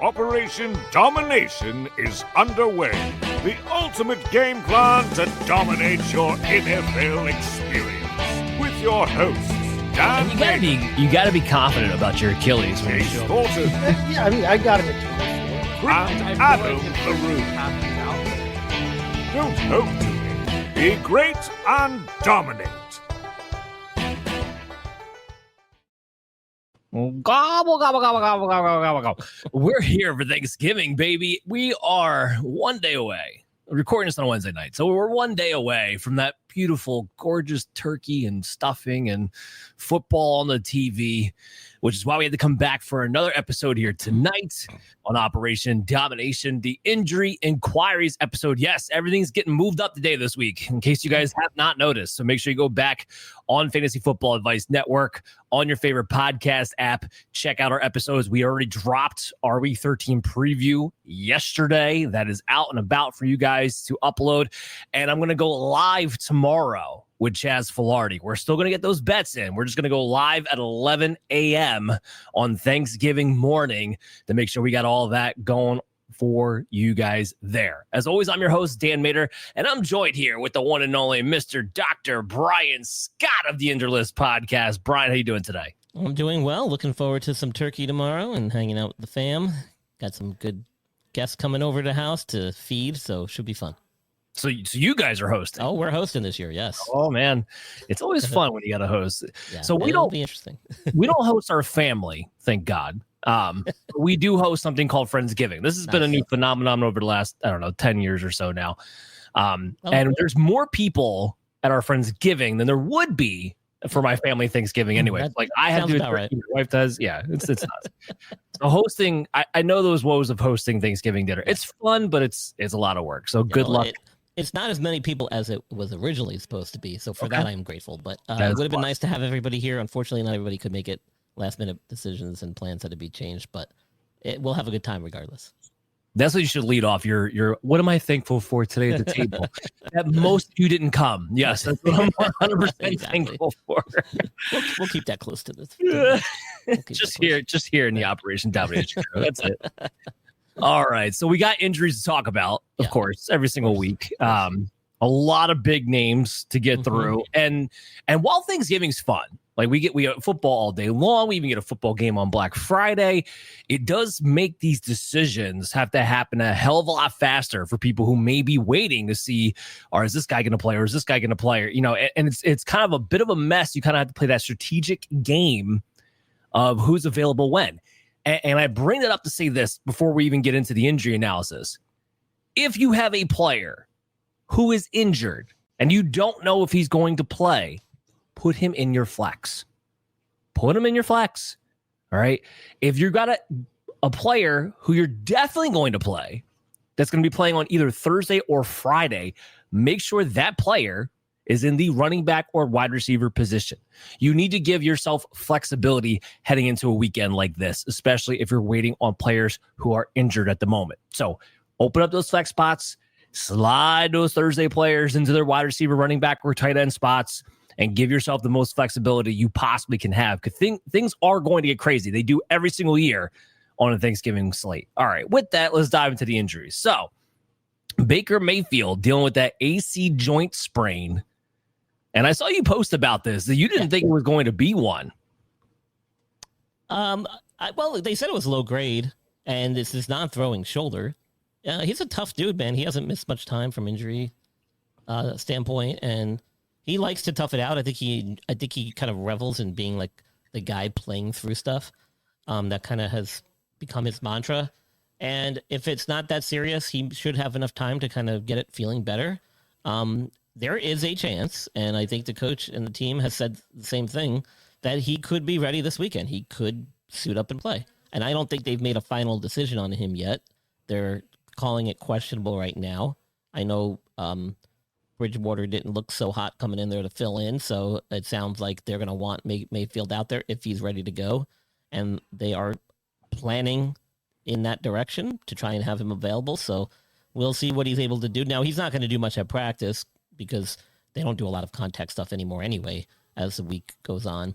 Operation Domination is underway. The ultimate game plan to dominate your NFL experience. With your hosts, Dan you gotta be confident about your Achilles when you show up. Yeah, I mean, I got him at 2. And Adam LaRue. Don't hope to be great and dominate. Gobble, gobble, gobble, gobble, gobble, gobble, gobble. We're here for Thanksgiving, baby. We are one day away. We're recording this on a Wednesday night. So we're one day away from that beautiful, gorgeous turkey and stuffing and football on the TV, which is why we had to come back for another episode here tonight on Operation Domination, the Injury Inquiries episode. Yes, everything's getting moved up today this week, in case you guys have not noticed. So make sure you go back on Fantasy Football Advice Network, on your favorite podcast app. Check out our episodes. We already dropped our Week 13 preview yesterday. That is out and about for you guys to upload. And I'm going to go live tomorrow with Chaz Filardi. We're still going to get those bets in. We're just going to go live at 11 a.m. on Thanksgiving morning to make sure we got all that going for you guys there. As always, I'm your host, Dan Mader, and I'm joined here with the one and only Mr. Dr. Brian Scott of the Injured List podcast. Brian, how you doing today? I'm doing well. Looking forward to some turkey tomorrow and hanging out with the fam. Got some good guests coming over to the house to feed, so should be fun. So you guys are hosting. Oh, we're hosting this year, yes. Oh man, it's always fun when you got to host. Yeah, so it'll be interesting. We don't host our family, thank God. We do host something called Friendsgiving. This has been a new phenomenon over the last, 10 years or so now. And there's more people at our Friendsgiving than there would be for my family Thanksgiving anyway. Like I have to do it, right. My wife does. Yeah, it's nuts. So hosting, I know those woes of hosting Thanksgiving dinner. It's fun, but it's a lot of work. So good luck. It's not as many people as it was originally supposed to be. So for that, I'm grateful. But it would have been nice to have everybody here. Unfortunately, not everybody could make it. Last minute decisions and plans had to be changed, but we'll have a good time regardless. That's what you should lead off. Your what am I thankful for today at the table? That most of you didn't come. Yes, that's what I'm 100% thankful for. We'll keep that close to this. Just here in the Operation Domination crew. That's it. All right. So we got injuries to talk about, of course, every single week. A lot of big names to get through. And while Thanksgiving's fun, like we get football all day long. We even get a football game on Black Friday. It does make these decisions have to happen a hell of a lot faster for people who may be waiting to see, or is this guy going to play, or is this guy going to play? And it's kind of a bit of a mess. You kind of have to play that strategic game of who's available when. And I bring it up to say this before we even get into the injury analysis. If you have a player who is injured and you don't know if he's going to play, put him in your flex. Put him in your flex. All right. If you've got a player who you're definitely going to play, that's going to be playing on either Thursday or Friday, make sure that player is in the running back or wide receiver position. You need to give yourself flexibility heading into a weekend like this, especially if you're waiting on players who are injured at the moment. So open up those flex spots, slide those Thursday players into their wide receiver, running back, or tight end spots, and give yourself the most flexibility you possibly can have, because things are going to get crazy. They do every single year on a Thanksgiving slate. All right, with that, let's dive into the injuries. So Baker Mayfield dealing with that AC joint sprain. And I saw you post about this, that you didn't think it was going to be one. Well, they said it was low grade, and this is non-throwing shoulder. He's a tough dude, man. He hasn't missed much time from injury standpoint, and he likes to tough it out. I think he kind of revels in being like the guy playing through stuff. That kind of has become his mantra. And if it's not that serious, he should have enough time to kind of get it feeling better. There is a chance, and I think the coach and the team has said the same thing, that he could be ready this weekend. He could suit up and play. And I don't think they've made a final decision on him yet. They're calling it questionable right now. I know Bridgewater didn't look so hot coming in there to fill in, so it sounds like they're going to want Mayfield out there if he's ready to go. And they are planning in that direction to try and have him available. So we'll see what he's able to do. Now, he's not going to do much at practice because they don't do a lot of contact stuff anymore anyway as the week goes on.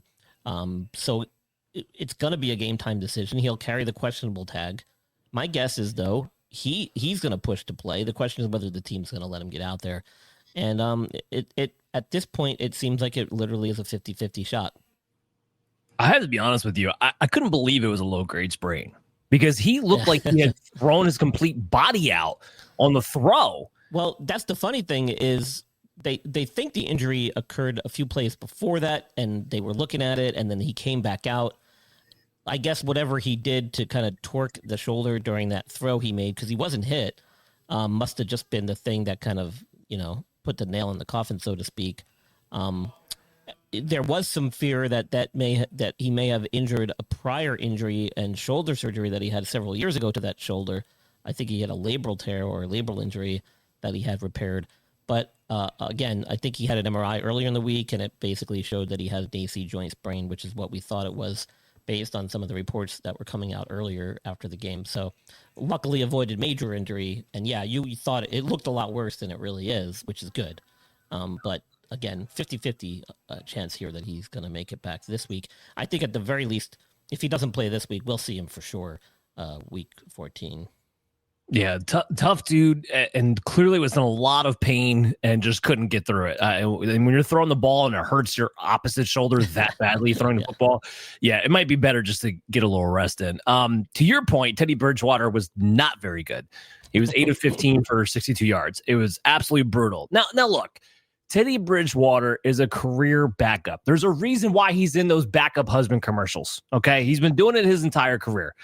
So it's going to be a game time decision. He'll carry the questionable tag My guess is, though, he's going to push to play. The question is whether the team's going to let him get out there. And it at this point, it seems like it literally is a 50-50 shot. I have to be honest with you. I couldn't believe it was a low-grade sprain because he looked like he had thrown his complete body out on the throw. Well, that's the funny thing is they think the injury occurred a few plays before that, and they were looking at it, and then he came back out. I guess whatever he did to kind of torque the shoulder during that throw he made, because he wasn't hit, must have just been the thing that kind of, put the nail in the coffin, so to speak. There was some fear that he may have injured a prior injury and shoulder surgery that he had several years ago to that shoulder. I think he had a labral tear or a labral injury that he had repaired. But again, I think he had an MRI earlier in the week, and it basically showed that he had an AC joint sprain, which is what we thought it was based on some of the reports that were coming out earlier after the game. So luckily avoided major injury. And yeah, you thought it looked a lot worse than it really is, which is good. But again, 50-50 chance here that he's going to make it back this week. I think at the very least, if he doesn't play this week, we'll see him for sure week 14. Yeah, tough dude, and clearly was in a lot of pain and just couldn't get through it. And when you're throwing the ball and it hurts your opposite shoulder that badly throwing the football, yeah, it might be better just to get a little rest in. To your point, Teddy Bridgewater was not very good. He was 8 of 15 for 62 yards. It was absolutely brutal. Now look, Teddy Bridgewater is a career backup. There's a reason why he's in those backup husband commercials, okay? He's been doing it his entire career.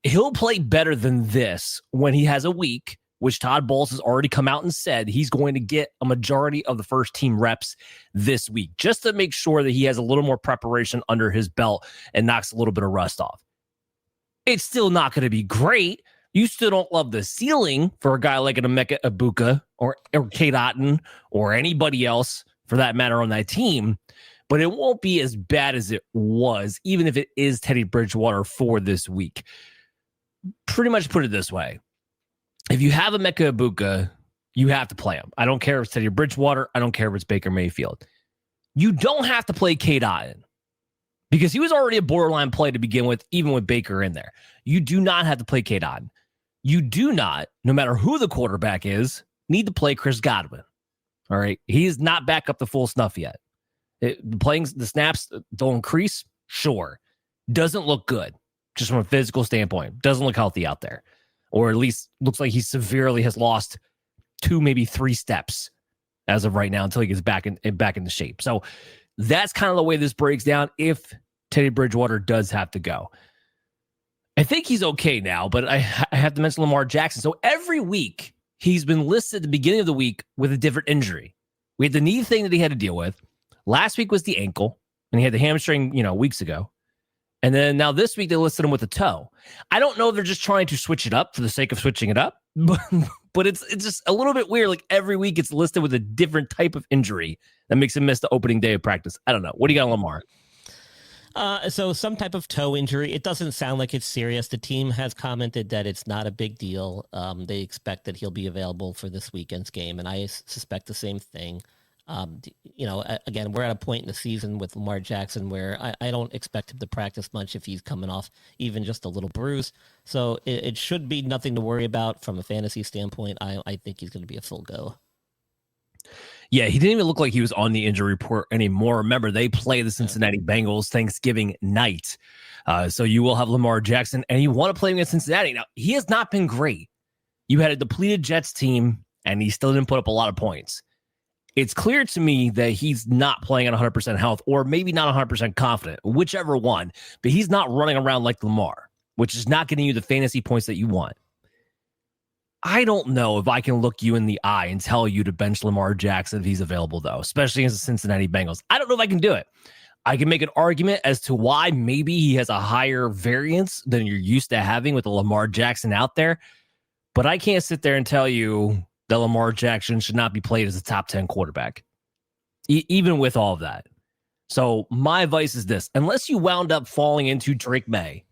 He'll play better than this when he has a week, which Todd Bowles has already come out and said he's going to get a majority of the first team reps this week, just to make sure that he has a little more preparation under his belt and knocks a little bit of rust off. It's still not going to be great. You still don't love the ceiling for a guy like an Emeka Egbuka or Cade Otton or anybody else for that matter on that team, but it won't be as bad as it was, even if it is Teddy Bridgewater for this week. Pretty much put it this way. If you have Emeka Egbuka, you have to play him. I don't care if it's Teddy Bridgewater. I don't care if it's Baker Mayfield. You don't have to play Cade Otton because he was already a borderline play to begin with, even with Baker in there. You do not have to play Cade Otton. You do not, no matter who the quarterback is, need to play Chris Godwin. All right. He is not back up to full snuff yet. The snaps don't increase. Sure. Doesn't look good. Just from a physical standpoint, doesn't look healthy out there, or at least looks like he severely has lost 2, maybe 3 steps as of right now until he gets back into shape. So that's kind of the way this breaks down. If Teddy Bridgewater does have to go, I think he's okay now. But I have to mention Lamar Jackson. So every week he's been listed at the beginning of the week with a different injury. We had the knee thing that he had to deal with. Last week was the ankle, and he had the hamstring, weeks ago. And then now this week they listed him with a toe. I don't know if they're just trying to switch it up for the sake of switching it up, but it's just a little bit weird. Like every week it's listed with a different type of injury that makes him miss the opening day of practice. I don't know. What do you got on Lamar? So some type of toe injury. It doesn't sound like it's serious. The team has commented that it's not a big deal. They expect that he'll be available for this weekend's game, and I suspect the same thing. Again, we're at a point in the season with Lamar Jackson where I don't expect him to practice much if he's coming off even just a little bruise. So it should be nothing to worry about from a fantasy standpoint. I think he's going to be a full go. Yeah, he didn't even look like he was on the injury report anymore. Remember, they play the Cincinnati Bengals Thanksgiving night. So you will have Lamar Jackson, and you want to play him against Cincinnati. Now, he has not been great. You had a depleted Jets team, and he still didn't put up a lot of points. It's clear to me that he's not playing at 100% health, or maybe not 100% confident, whichever one, but he's not running around like Lamar, which is not getting you the fantasy points that you want. I don't know if I can look you in the eye and tell you to bench Lamar Jackson if he's available, though, especially against the Cincinnati Bengals. I don't know if I can do it. I can make an argument as to why maybe he has a higher variance than you're used to having with the Lamar Jackson out there, but I can't sit there and tell you that Lamar Jackson should not be played as a top 10 quarterback, even with all of that. So my advice is this: unless you wound up falling into Drake May,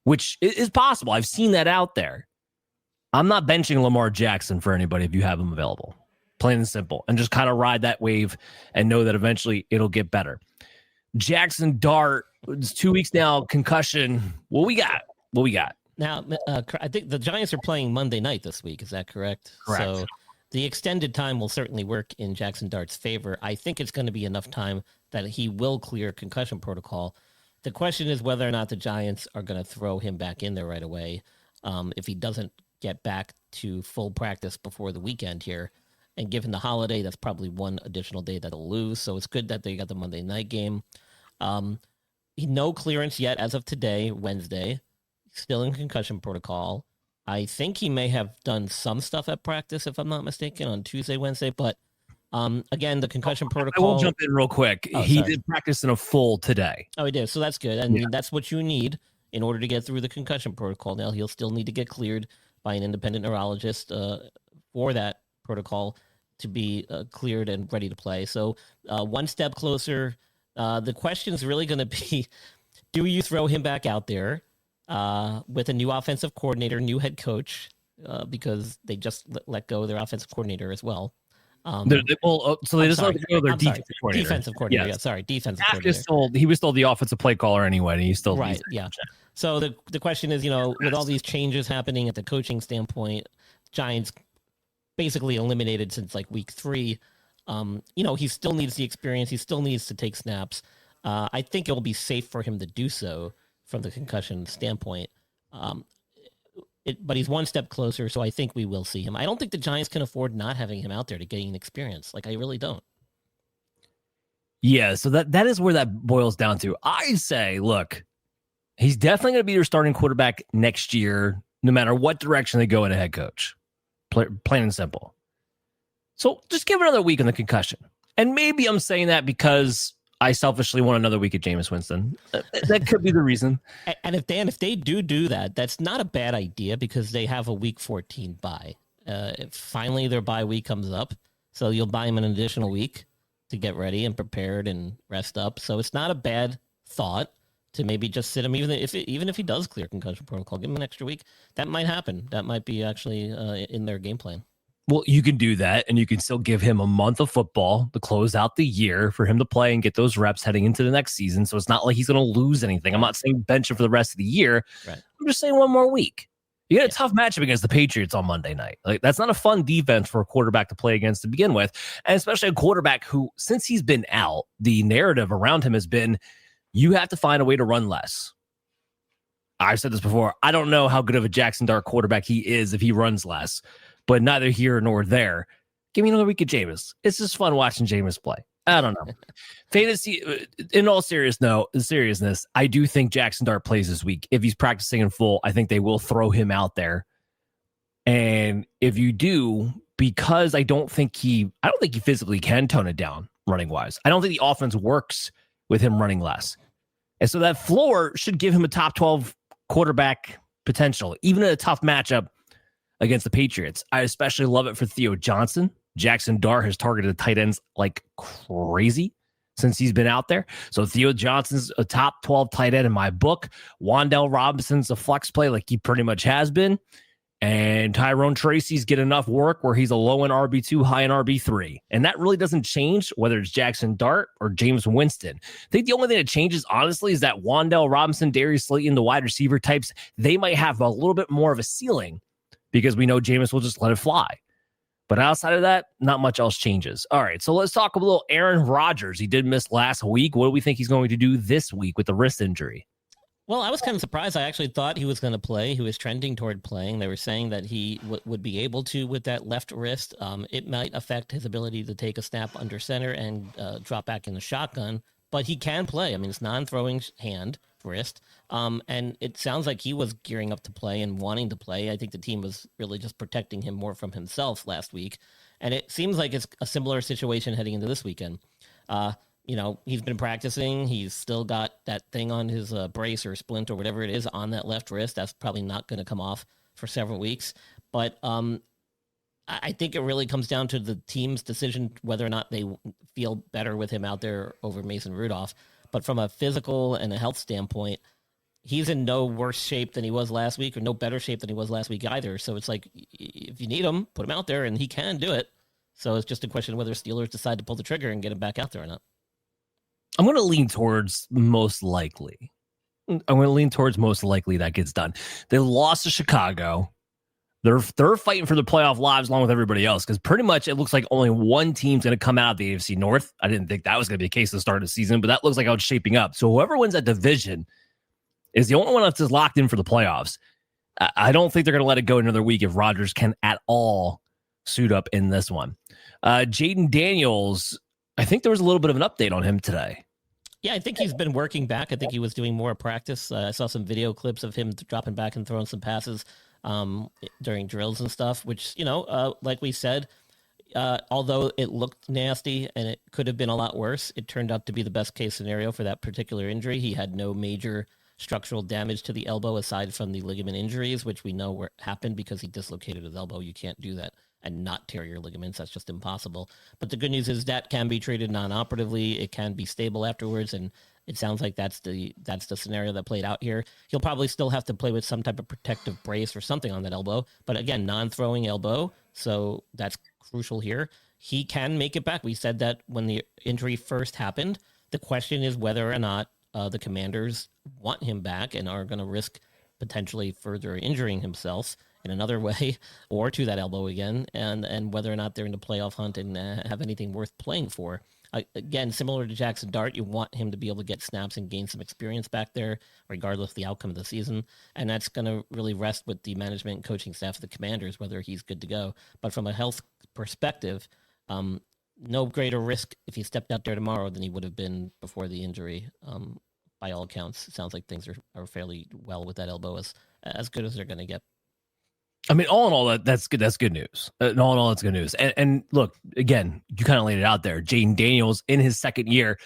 which is possible, I've seen that out there, I'm not benching Lamar Jackson for anybody if you have him available. Plain and simple. And just kind of ride that wave and know that eventually it'll get better. Jaxson Dart, it's 2 weeks now, concussion. What we got? Now, I think the Giants are playing Monday night this week. Is that correct? Correct. So the extended time will certainly work in Jaxson Dart's favor. I think it's going to be enough time that he will clear concussion protocol. The question is whether or not the Giants are going to throw him back in there right away if he doesn't get back to full practice before the weekend here. And given the holiday, that's probably one additional day that they'll lose. So it's good that they got the Monday night game. No clearance yet as of today, Wednesday. Still in concussion protocol. I think he may have done some stuff at practice, if I'm not mistaken, on Tuesday, Wednesday. But again, the concussion protocol. I will jump in real quick. He did practice in a full today. Oh, he did. So that's good. And that's what you need in order to get through the concussion protocol. Now, he'll still need to get cleared by an independent neurologist for that protocol to be cleared and ready to play. So one step closer. The question is really going to be, do you throw him back out there with a new offensive coordinator, new head coach, because they just let go of their offensive coordinator as well. So they just let go of their defensive coordinator. Yes. Defensive coordinator. He was still the offensive play caller anyway, and he's still right. Yeah. So the question is, with all these changes happening at the coaching standpoint, Giants basically eliminated since like week 3. He still needs the experience. He still needs to take snaps. I think it will be safe for him to do so from the concussion standpoint. But he's one step closer, so I think we will see him. I don't think the Giants can afford not having him out there to gain experience. I really don't. Yeah, so that is where that boils down to. I say, look, he's definitely going to be your starting quarterback next year, no matter what direction they go in a head coach. Plain and simple. So just give him another week on the concussion. And maybe I'm saying that because I selfishly want another week at Jameis Winston. That could be the reason. And if they do that, that's not a bad idea because they have a week 14 bye. Finally, their bye week comes up. So you'll buy him an additional week to get ready and prepared and rest up. So it's not a bad thought to maybe just sit him, even if he does clear concussion protocol, give him an extra week. That might happen. That might be actually in their game plan. Well, you can do that, and you can still give him a month of football to close out the year for him to play and get those reps heading into the next season. So it's not like he's going to lose anything. I'm not saying bench him for the rest of the year. Right. I'm just saying one more week. You got a tough matchup against the Patriots on Monday night. That's not a fun defense for a quarterback to play against to begin with, and especially a quarterback who, since he's been out, the narrative around him has been, you have to find a way to run less. I've said this before. I don't know how good of a Jaxson Dart quarterback he is if he runs less, but neither here nor there. Give me another week of Jameis. It's just fun watching Jameis play. I don't know. Fantasy, in all seriousness, I do think Jaxson Dart plays this week. If he's practicing in full, I think they will throw him out there. And if you do, because I don't think he physically can tone it down running wise. I don't think the offense works with him running less. And so that floor should give him a top 12 quarterback potential, even in a tough matchup against the Patriots. I especially love it for Theo Johnson. Jaxson Dart has targeted tight ends like crazy since he's been out there. So Theo Johnson's a top 12 tight end in my book. Wan'Dale Robinson's a flex play like he pretty much has been. And Tyrone Tracy's get enough work where he's a low in RB2, high in RB3. And that really doesn't change whether it's Jaxson Dart or Jameis Winston. I think the only thing that changes, honestly, is that Wan'Dale Robinson, Darius Slayton, the wide receiver types, they might have a little bit more of a ceiling because we know Jameis will just let it fly. But outside of that, not much else changes. All right, so let's talk a little Aaron Rodgers. He did miss last week. What do we think he's going to do this week with the wrist injury? Well, I was kind of surprised. I actually thought he was going to play. He was trending toward playing. They were saying that he would be able to with that left wrist. It might affect his ability to take a snap under center and drop back in the shotgun, but he can play. I mean, it's non-throwing hand, wrist. And it sounds like he was gearing up to play and wanting to play. I think the team was really just protecting him more from himself last week. And it seems like it's a similar situation heading into this weekend. He's been practicing. He's still got that thing on his brace or splint or whatever it is on that left wrist. That's probably not going to come off for several weeks. But I think it really comes down to the team's decision whether or not they feel better with him out there over Mason Rudolph. But from a physical and a health standpoint, he's in no worse shape than he was last week or no better shape than he was last week either. So it's like, if you need him, put him out there, and he can do it. So it's just a question of whether Steelers decide to pull the trigger and get him back out there or not. I'm going to lean towards most likely. I'm going to lean towards most likely that gets done. They lost to Chicago. They're fighting for the playoff lives along with everybody else because pretty much it looks like only one team's going to come out of the AFC North. I didn't think that was going to be the case at the start of the season, but that looks like how it's shaping up. So whoever wins that division is the only one that's locked in for the playoffs. I don't think they're going to let it go another week if Rodgers can at all suit up in this one. Jayden Daniels, I think there was a little bit of an update on him today. Yeah, I think he's been working back. I think he was doing more practice. I saw some video clips of him dropping back and throwing some passes during drills and stuff, which, like we said, although it looked nasty and it could have been a lot worse, it turned out to be the best case scenario for that particular injury. He had no major structural damage to the elbow aside from the ligament injuries, which we know happened because he dislocated his elbow. You can't do that and not tear your ligaments. That's just impossible. But the good news is that can be treated non-operatively. It can be stable afterwards, and it sounds like that's the scenario that played out here. He'll probably still have to play with some type of protective brace or something on that elbow. But again, non-throwing elbow, so that's crucial here. He can make it back. We said that when the injury first happened. The question is whether or not the Commanders want him back and are going to risk potentially further injuring himself in another way or to that elbow again, and whether or not they're in the playoff hunt and have anything worth playing for. Again, similar to Jaxson Dart, you want him to be able to get snaps and gain some experience back there, regardless of the outcome of the season. And that's going to really rest with the management and coaching staff of the Commanders, whether he's good to go. But from a health perspective, no greater risk if he stepped out there tomorrow than he would have been before the injury. By all accounts, it sounds like things are fairly well with that elbow, as good as they're going to get. I mean, all in all, that's good. That's good news. All in all, that's good news. And look, again, you kind of laid it out there. Jayden Daniels in his second year,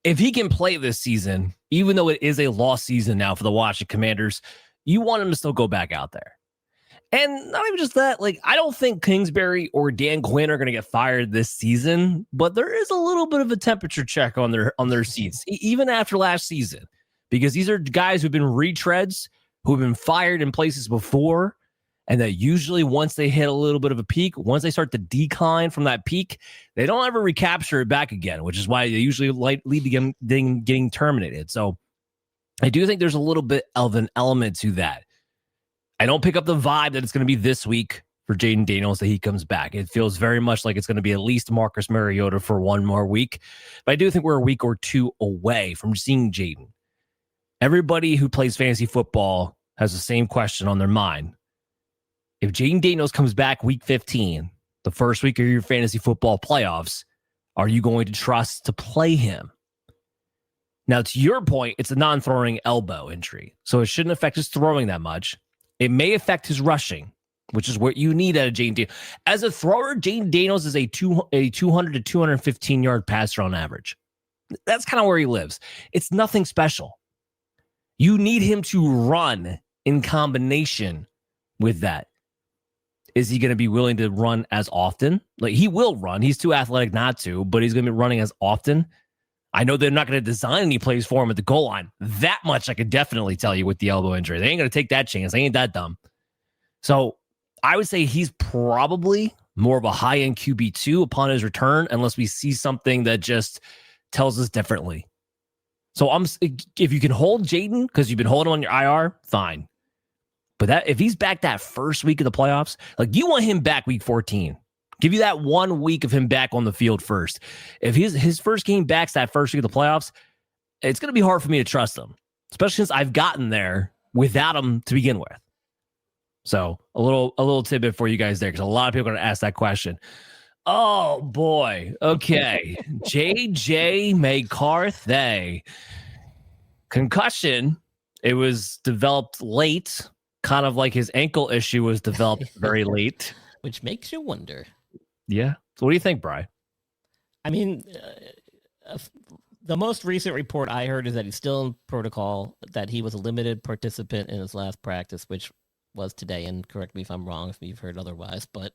if he can play this season, even though it is a lost season now for the Washington Commanders, you want him to still go back out there. And not even just that, like, I don't think Kingsbury or Dan Quinn are going to get fired this season, but there is a little bit of a temperature check on their seats, even after last season, because these are guys who've been retreads, who've been fired in places before. And that usually once they hit a little bit of a peak, once they start to decline from that peak, they don't ever recapture it back again, which is why they usually lead to getting terminated. So I do think there's a little bit of an element to that. I don't pick up the vibe that it's going to be this week for Jayden Daniels that he comes back. It feels very much like it's going to be at least Marcus Mariota for one more week. But I do think we're a week or two away from seeing Jayden. Everybody who plays fantasy football has the same question on their mind. If Jayden Daniels comes back week 15, the first week of your fantasy football playoffs, are you going to trust to play him? Now, to your point, it's a non-throwing elbow injury, so it shouldn't affect his throwing that much. It may affect his rushing, which is what you need out of Jayden Daniels. As a thrower, Jayden Daniels is a 200 to 215-yard passer on average. That's kind of where he lives. It's nothing special. You need him to run in combination with that. Is he going to be willing to run as often? Like, he will run. He's too athletic not to, but he's going to be running as often. I know they're not going to design any plays for him at the goal line. That much I could definitely tell you with the elbow injury. They ain't going to take that chance. They ain't that dumb. So I would say he's probably more of a high-end QB2 upon his return, unless we see something that just tells us differently. So if you can hold Jayden because you've been holding him on your IR, fine. But if he's back that first week of the playoffs, like, you want him back week 14. Give you that 1 week of him back on the field first. If his first game back's that first week of the playoffs, it's going to be hard for me to trust him, especially since I've gotten there without him to begin with. So a little tidbit for you guys there, because a lot of people are going to ask that question. Oh, boy. Okay. J.J. McCarthy. Concussion. It was developed late. Kind of like his ankle issue was developed very late. Which makes you wonder. Yeah. So what do you think, Bri? I mean, the most recent report I heard is that he's still in protocol, that he was a limited participant in his last practice, which was today. And correct me if I'm wrong if you've heard otherwise, but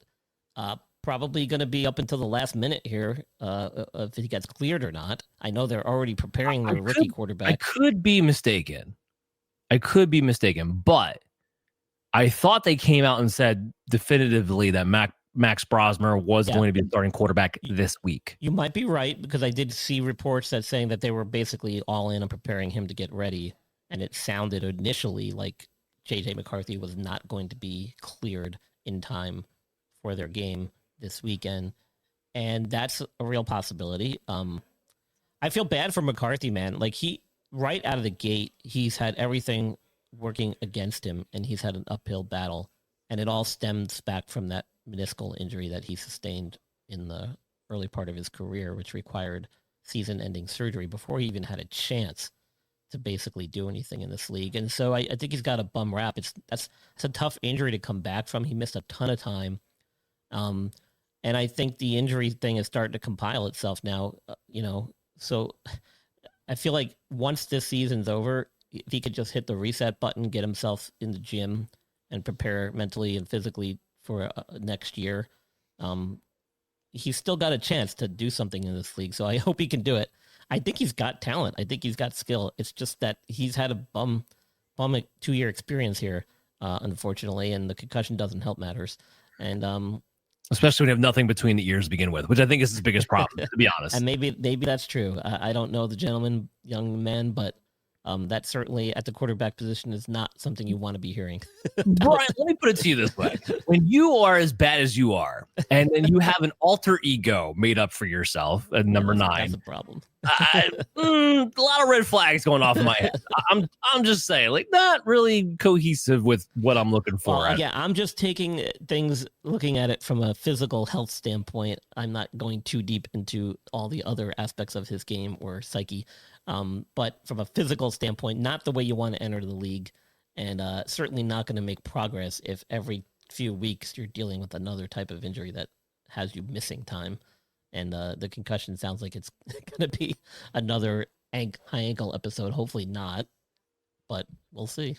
probably going to be up until the last minute here if he gets cleared or not. I know they're already preparing their rookie quarterback. I could be mistaken, but I thought they came out and said definitively that Max Brosmer was going to be the starting quarterback this week. You might be right, because I did see reports that saying that they were basically all in on preparing him to get ready. and it sounded initially like JJ McCarthy was not going to be cleared in time for their game this weekend. And that's a real possibility. I feel bad for McCarthy, man. Like right out of the gate, he's had everything working against him, and he's had an uphill battle. And it all stems back from that meniscal injury that he sustained in the early part of his career, which required season-ending surgery before he even had a chance to basically do anything in this league. And so I think he's got a bum rap. That's a tough injury to come back from. He missed a ton of time. And I think the injury thing is starting to compile itself now, so I feel like once this season's over, if he could just hit the reset button, get himself in the gym and prepare mentally and physically for next year, he's still got a chance to do something in this league. So I hope he can do it. I think he's got talent. I think he's got skill. It's just that he's had a bum 2-year experience here, unfortunately, and the concussion doesn't help matters. And especially when you have nothing between the ears to begin with, which I think is his biggest problem, to be honest. And maybe that's true. I don't know the gentleman, young man, but that certainly at the quarterback position is not something you want to be hearing. Brian, let me put it to you this way. When you are as bad as you are, and then you have an alter ego made up for yourself at number 9. That's a problem. A lot of red flags going off in my head. I'm just saying, like, not really cohesive with what I'm looking for. Well, yeah, I'm just taking things, looking at it from a physical health standpoint. I'm not going too deep into all the other aspects of his game or psyche. But from a physical standpoint, not the way you want to enter the league, and certainly not going to make progress if every few weeks you're dealing with another type of injury that has you missing time. And the concussion sounds like it's going to be another high ankle episode. Hopefully not, but we'll see.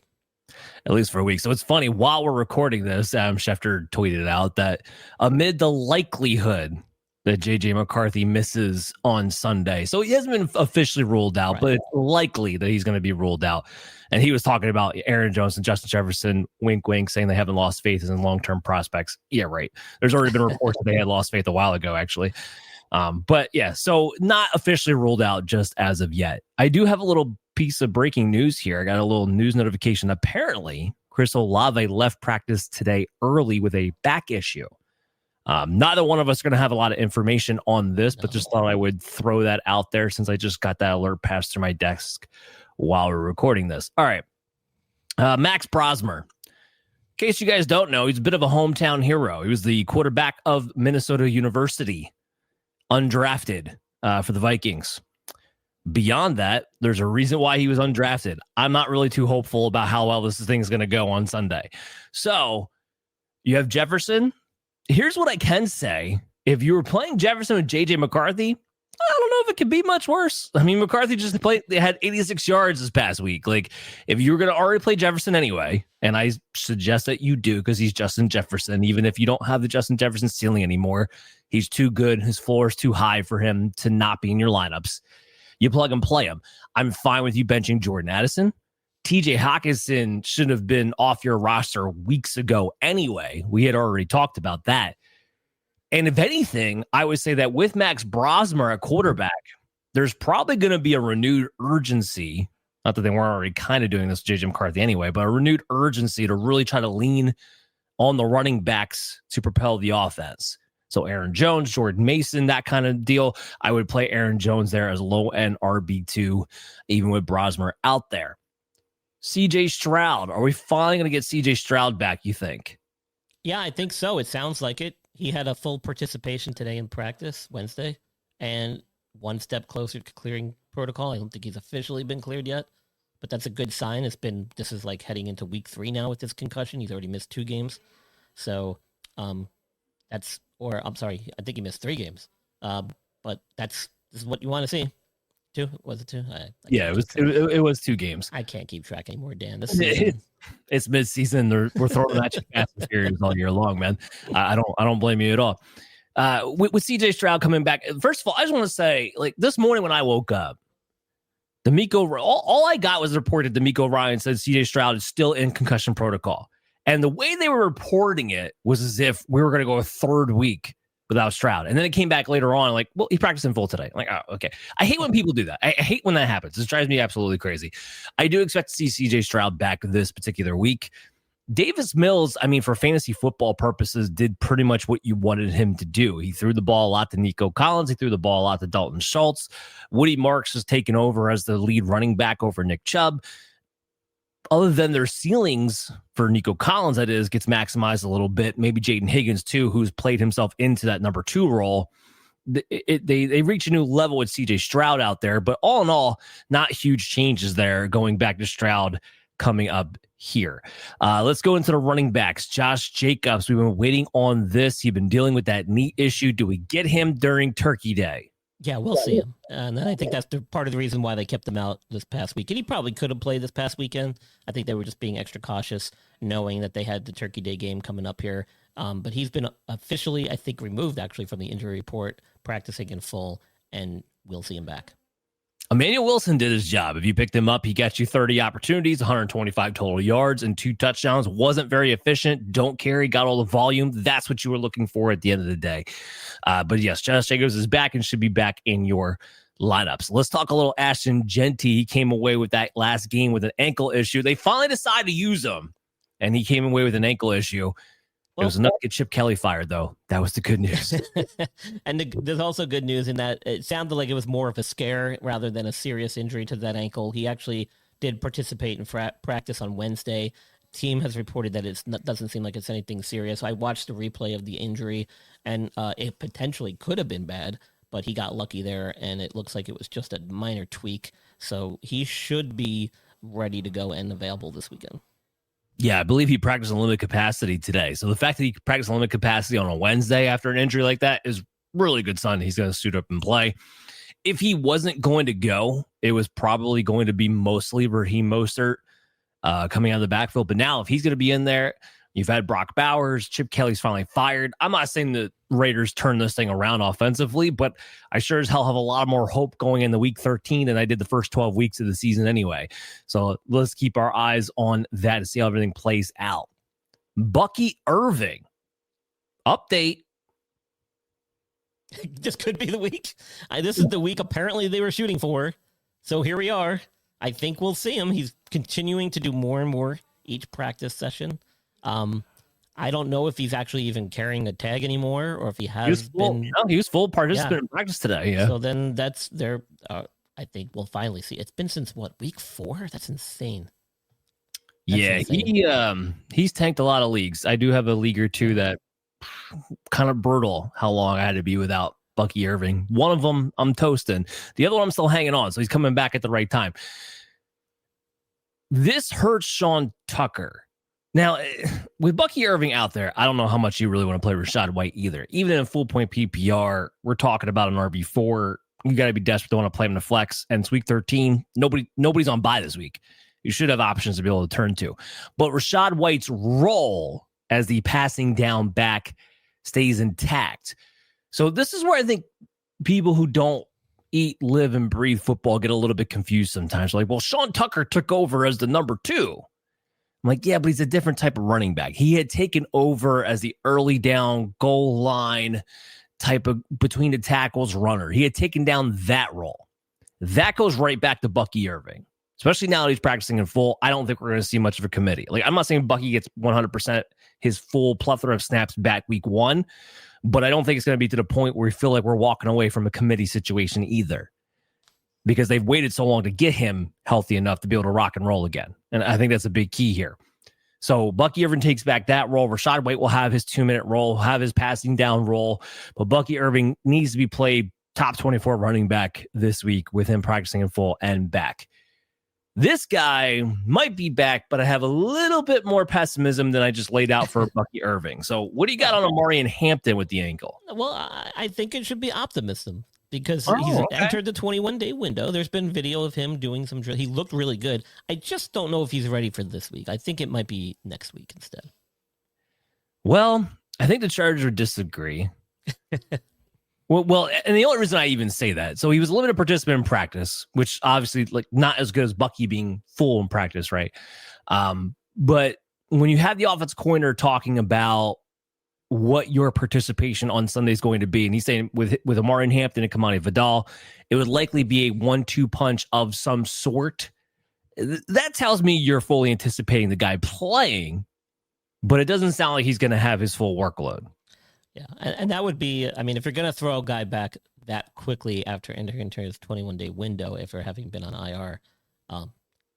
At least for a week. So it's funny, while we're recording this, Adam Schefter tweeted out that amid the likelihood that JJ McCarthy misses on Sunday. So he hasn't been officially ruled out, but it's likely that he's going to be ruled out. And he was talking about Aaron Jones and Justin Jefferson, wink, wink, saying they haven't lost faith in long-term prospects. Yeah, right. There's already been reports that they had lost faith a while ago, actually. But yeah, so not officially ruled out just as of yet. I do have a little piece of breaking news here. I got a little news notification. Apparently, Chris Olave left practice today early with a back issue. Neither one of us are going to have a lot of information on this, but just thought I would throw that out there since I just got that alert passed through my desk while we're recording this. All right. Max Brosmer. In case you guys don't know, he's a bit of a hometown hero. He was the quarterback of Minnesota University, undrafted for the Vikings. Beyond that, there's a reason why he was undrafted. I'm not really too hopeful about how well this thing is going to go on Sunday. So you have Jefferson. Here's what I can say. If you were playing Jefferson with JJ McCarthy, I don't know if it could be much worse. I mean, McCarthy they had 86 yards this past week. Like, if you were going to already play Jefferson anyway, and I suggest that you do because he's Justin Jefferson, even if you don't have the Justin Jefferson ceiling anymore, he's too good. His floor is too high for him to not be in your lineups. You plug and play him. I'm fine with you benching Jordan Addison. TJ Hawkinson should have been off your roster weeks ago anyway. We had already talked about that. And if anything, I would say that with Max Brosmer at quarterback, there's probably going to be a renewed urgency. Not that they weren't already kind of doing this with JJ McCarthy anyway, but a renewed urgency to really try to lean on the running backs to propel the offense. So Aaron Jones, Jordan Mason, that kind of deal. I would play Aaron Jones there as low-end RB2, even with Brosmer out there. CJ Stroud. Are we finally going to get CJ Stroud back, you think? Yeah, I think so. It sounds like it. He had a full participation today in practice, Wednesday, and one step closer to clearing protocol. I don't think he's officially been cleared yet, but that's a good sign. This is like heading into week 3 now with this concussion. He's already missed 2 games. So I'm sorry, I think he missed 3 games. But this is what you want to see. 2? Was it 2? It was 2 games. I can't keep track anymore, Dan. It's mid-season. We're throwing at you fast and furious all year long, man. I don't blame you at all. With CJ Stroud coming back, first of all, I just want to say, like, this morning when I woke up, all I got was reported D'Amico Ryan said CJ Stroud is still in concussion protocol. And the way they were reporting it was as if we were going to go a 3rd week without Stroud. And then it came back later on, like, well, he practiced in full today. I'm like, oh, okay. I hate when people do that. I hate when that happens. This drives me absolutely crazy. I do expect to see CJ Stroud back this particular week. Davis Mills, I mean, for fantasy football purposes, did pretty much what you wanted him to do. He threw the ball a lot to Nico Collins. He threw the ball a lot to Dalton Schultz. Woody Marks has taken over as the lead running back over Nick Chubb. Other than their ceilings for Nico Collins, that is, gets maximized a little bit. Maybe Jayden Higgins, too, who's played himself into that number 2 role. They reach a new level with CJ Stroud out there. But all in all, not huge changes there going back to Stroud coming up here. Let's go into the running backs. Josh Jacobs, we've been waiting on this. He's been dealing with that knee issue. Do we get him during Turkey Day? Yeah, we'll see him. And I think that's part of the reason why they kept him out this past week. And he probably could have played this past weekend. I think they were just being extra cautious, knowing that they had the Turkey Day game coming up here. But he's been officially, I think, removed actually from the injury report, practicing in full, and we'll see him back. Emmanuel Wilson did his job. If you picked him up, he got you 30 opportunities, 125 total yards, and 2 touchdowns. Wasn't very efficient. Don't carry, got all the volume. That's what you were looking for at the end of the day. But yes, Josh Jacobs is back and should be back in your lineups. Let's talk a little Ashton Genty. He came away with that last game with an ankle issue. They finally decided to use him, and he came away with an ankle issue. It was enough to get Chip Kelly fired, though. That was the good news. And there's also good news in that it sounded like it was more of a scare rather than a serious injury to that ankle. He actually did participate in practice on Wednesday. Team has reported that it doesn't seem like it's anything serious. I watched the replay of the injury, and it potentially could have been bad, but he got lucky there, and it looks like it was just a minor tweak. So he should be ready to go and available this weekend. Yeah, I believe he practiced in limited capacity today. So the fact that he practiced in limited capacity on a Wednesday after an injury like that is really good sign. He's going to suit up and play. If he wasn't going to go, it was probably going to be mostly Raheem Mostert coming out of the backfield. But now if he's going to be in there, you've had Brock Bowers, Chip Kelly's finally fired. I'm not saying the Raiders turn this thing around offensively, but I sure as hell have a lot more hope going into week 13 than I did the first 12 weeks of the season anyway. So let's keep our eyes on that to see how everything plays out. Bucky Irving, update. This could be the week. This is the week apparently they were shooting for. So here we are. I think we'll see him. He's continuing to do more and more each practice session. I don't know if he's actually even carrying a tag anymore, or if he has been. No, he was full participant in practice today. Yeah. So then that's there. I think we'll finally see. It's been since what, week 4? That's insane. He's tanked a lot of leagues. I do have a league or two that kind of brutal how long I had to be without Bucky Irving. One of them I'm toasting. The other one I'm still hanging on. So he's coming back at the right time. This hurts Sean Tucker. Now, with Bucky Irving out there, I don't know how much you really want to play Rachaad White either. Even in full point PPR, we're talking about an RB4. You got to be desperate to want to play him in the flex. And it's week 13. Nobody's on bye this week. You should have options to be able to turn to. But Rachaad White's role as the passing down back stays intact. So this is where I think people who don't eat, live, and breathe football get a little bit confused sometimes. Like, well, Sean Tucker took over as the number 2. I'm like, yeah, but he's a different type of running back. He had taken over as the early down goal line type of between the tackles runner. He had taken down that role. That goes right back to Bucky Irving, especially now that he's practicing in full. I don't think we're going to see much of a committee. Like, I'm not saying Bucky gets 100% his full plethora of snaps back week 1, but I don't think it's going to be to the point where we feel like we're walking away from a committee situation either, because they've waited so long to get him healthy enough to be able to rock and roll again. And I think that's a big key here. So Bucky Irving takes back that role. Rachaad White will have his 2-minute role, have his passing down role, but Bucky Irving needs to be played top 24 running back this week with him practicing in full and back. This guy might be back, but I have a little bit more pessimism than I just laid out for Bucky Irving. So what do you got on Amari and Hampton with the ankle? Well, I think it should be optimism, because he's entered the 21-day window. There's been video of him doing some drill. He looked really good. I just don't know if he's ready for this week. I think it might be next week instead. Well, I think the Chargers would disagree. Well, and the only reason I even say that, so he was a limited participant in practice, which obviously like not as good as Bucky being full in practice, right? But when you have the offensive coordinator talking about what your participation on Sunday is going to be. And he's saying with Amari Hampton and Kamani Vidal, it would likely be a 1-2 punch of some sort. That tells me you're fully anticipating the guy playing, but it doesn't sound like he's going to have his full workload. Yeah, and that would be, I mean, if you're going to throw a guy back that quickly after entering into his 21-day window, if you're having been on IR,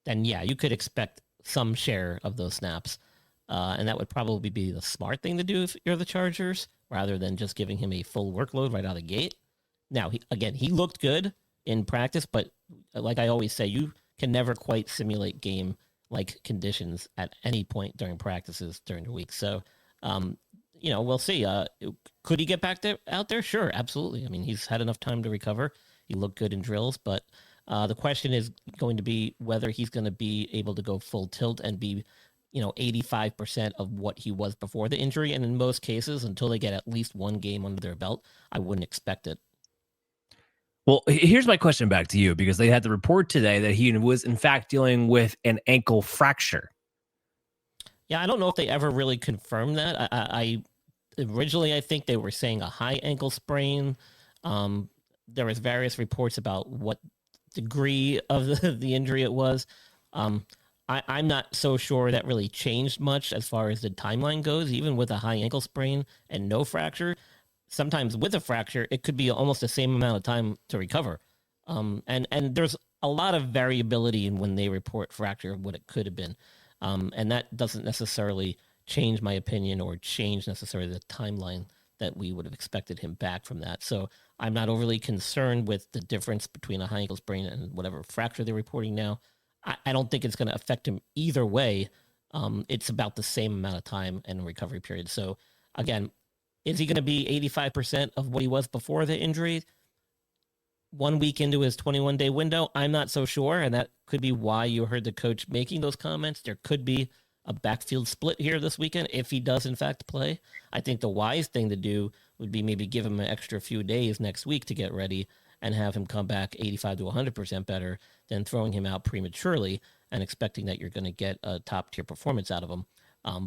then yeah, you could expect some share of those snaps. And that would probably be the smart thing to do if you're the Chargers, rather than just giving him a full workload right out of the gate. Now, he looked good in practice, but like I always say, you can never quite simulate game-like conditions at any point during practices during the week. So, we'll see. Could he get back out there? Sure, absolutely. I mean, he's had enough time to recover. He looked good in drills, but the question is going to be whether he's going to be able to go full tilt and be 85% of what he was before the injury. And in most cases, until they get at least one game under their belt, I wouldn't expect it. Well, here's my question back to you, because they had the report today that he was in fact dealing with an ankle fracture. Yeah, I don't know if they ever really confirmed that. I originally, I think they were saying a high ankle sprain. There was various reports about what degree of the injury it was. I'm not so sure that really changed much as far as the timeline goes. Even with a high ankle sprain and no fracture, sometimes with a fracture, it could be almost the same amount of time to recover. And there's a lot of variability in when they report fracture of what it could have been. And that doesn't necessarily change my opinion or change necessarily the timeline that we would have expected him back from that. So I'm not overly concerned with the difference between a high ankle sprain and whatever fracture they're reporting now. I don't think it's going to affect him either way. It's about the same amount of time and recovery period. So again, is he going to be 85% of what he was before the injury 1 week into his 21-day window? I'm not so sure, and that could be why you heard the coach making those comments. There could be a backfield split here this weekend if he does, in fact, play. I think the wise thing to do would be maybe give him an extra few days next week to get ready and have him come back 85 to 100% better than throwing him out prematurely and expecting that you're going to get a top-tier performance out of him.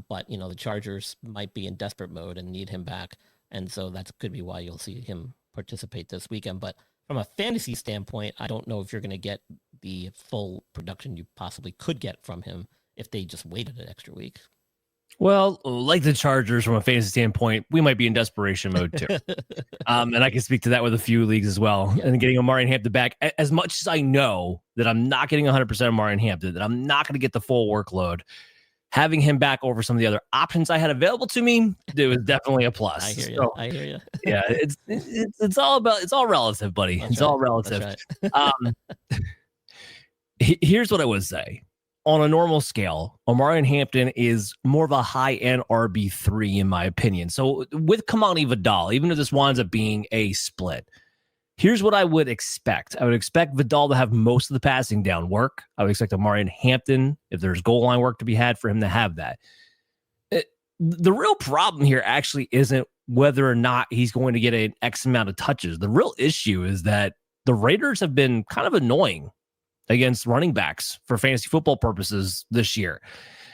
But, the Chargers might be in desperate mode and need him back, and so that could be why you'll see him participate this weekend. But from a fantasy standpoint, I don't know if you're going to get the full production you possibly could get from him if they just waited an extra week. Well, like the Chargers, from a fantasy standpoint, we might be in desperation mode too. And I can speak to that with a few leagues as well. Yeah. And getting Amari Hampton back, as much as I know that I'm not getting 100% Amari Hampton, that I'm not going to get the full workload, having him back over some of the other options I had available to me, it was definitely a plus. I hear you. So, I hear you. Yeah, it's all relative, buddy. That's it's right. all relative. Right. Here's what I would say. On a normal scale, Amari Hampton is more of a high-end RB3 in my opinion. So with Kamani Vidal, even if this winds up being a split, here's what I would expect. I would expect Vidal to have most of the passing down work. I would expect Amari Hampton, if there's goal line work to be had, for him to have that. The real problem here actually isn't whether or not he's going to get an X amount of touches. The real issue is that the Raiders have been kind of annoying against running backs for fantasy football purposes this year.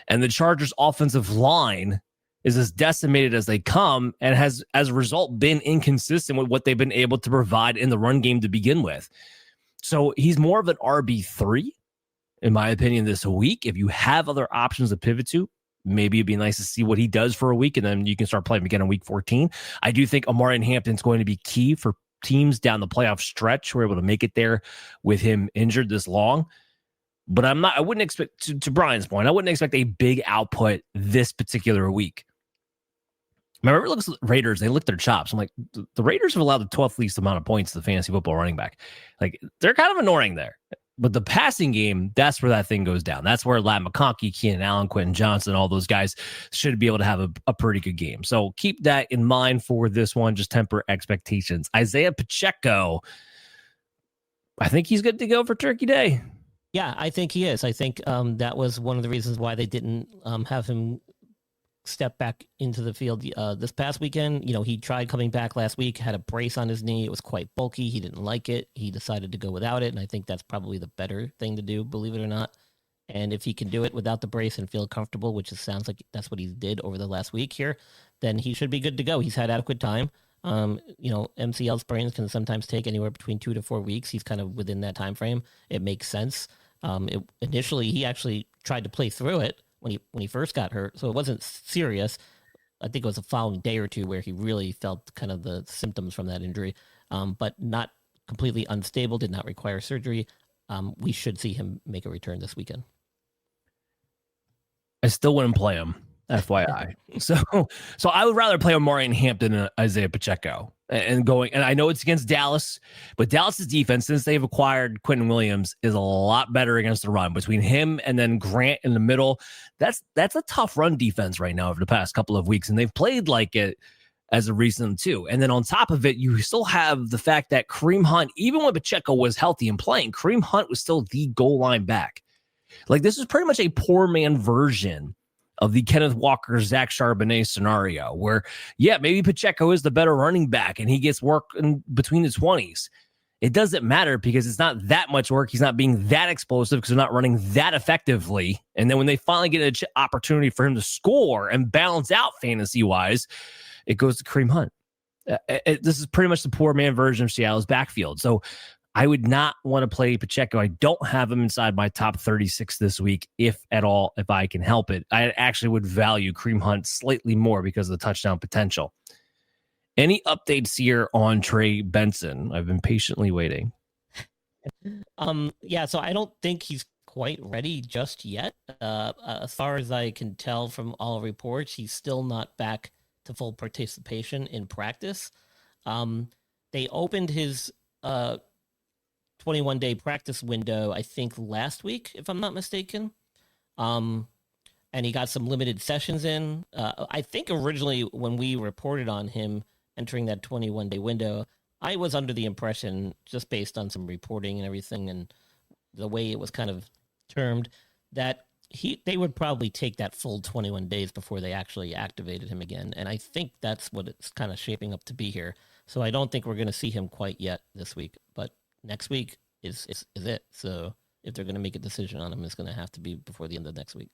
And the Chargers offensive line is as decimated as they come and has, as a result, been inconsistent with what they've been able to provide in the run game to begin with. So he's more of an RB3, in my opinion, this week. If you have other options to pivot to, maybe it'd be nice to see what he does for a week, and then you can start playing again in week 14. I do think Amari Hampton's going to be key for teams down the playoff stretch who are able to make it there with him injured this long. But I wouldn't expect, to Brian's point, I wouldn't expect a big output this particular week. Remember, look at the Raiders, they licked their chops. I'm like, the Raiders have allowed the 12th least amount of points to the fantasy football running back. Like, they're kind of annoying there. But the passing game, that's where that thing goes down. That's where Lamar Jackson, Keenan Allen, Quentin Johnson, all those guys should be able to have a pretty good game. So keep that in mind for this one. Just temper expectations. Isiah Pacheco, I think he's good to go for Turkey Day. Yeah, I think he is. I think that was one of the reasons why they didn't have him step back into the field this past weekend. You know, he tried coming back last week, had a brace on his knee. It was quite bulky. He didn't like it. He decided to go without it, and I think that's probably the better thing to do, believe it or not. And if he can do it without the brace and feel comfortable, which it sounds like that's what he did over the last week here, then he should be good to go. He's had adequate time. MCL sprains can sometimes take anywhere between 2 to 4 weeks. He's kind of within that time frame. It makes sense. Initially, he actually tried to play through it when he first got hurt, so it wasn't serious. I think it was the following day or two where he really felt kind of the symptoms from that injury, but not completely unstable, did not require surgery. We should see him make a return this weekend. I still wouldn't play him, FYI. So I would rather play Omari and Hampton and Isiah Pacheco and I know it's against Dallas, but Dallas's defense, since they've acquired Quentin Williams, is a lot better against the run. Between him and then Grant in the middle, that's a tough run defense right now over the past couple of weeks, and they've played like it as a reason too. And then on top of it, you still have the fact that Kareem Hunt, even when Pacheco was healthy and playing, Kareem Hunt was still the goal line back. Like, this is pretty much a poor man version of the Kenneth Walker, Zach Charbonnet scenario where, yeah, maybe Pacheco is the better running back and he gets work in between the 20s. It doesn't matter because it's not that much work. He's not being that explosive because they're not running that effectively. And then when they finally get an opportunity for him to score and balance out fantasy-wise, it goes to Kareem Hunt. This is pretty much the poor man version of Seattle's backfield. So I would not want to play Pacheco. I don't have him inside my top 36 this week, if at all, if I can help it. I actually would value Kareem Hunt slightly more because of the touchdown potential. Any updates here on Trey Benson? I've been patiently waiting. So I don't think he's quite ready just yet. As far as I can tell from all reports, he's still not back to full participation in practice. They opened his 21-day practice window, I think, last week, if I'm not mistaken. And he got some limited sessions in. I think originally when we reported on him entering that 21-day window, I was under the impression, just based on some reporting and everything and the way it was kind of termed, that they would probably take that full 21 days before they actually activated him again. And I think that's what it's kind of shaping up to be here. So I don't think we're going to see him quite yet this week, but next week is it. So if they're going to make a decision on him, it's going to have to be before the end of next week.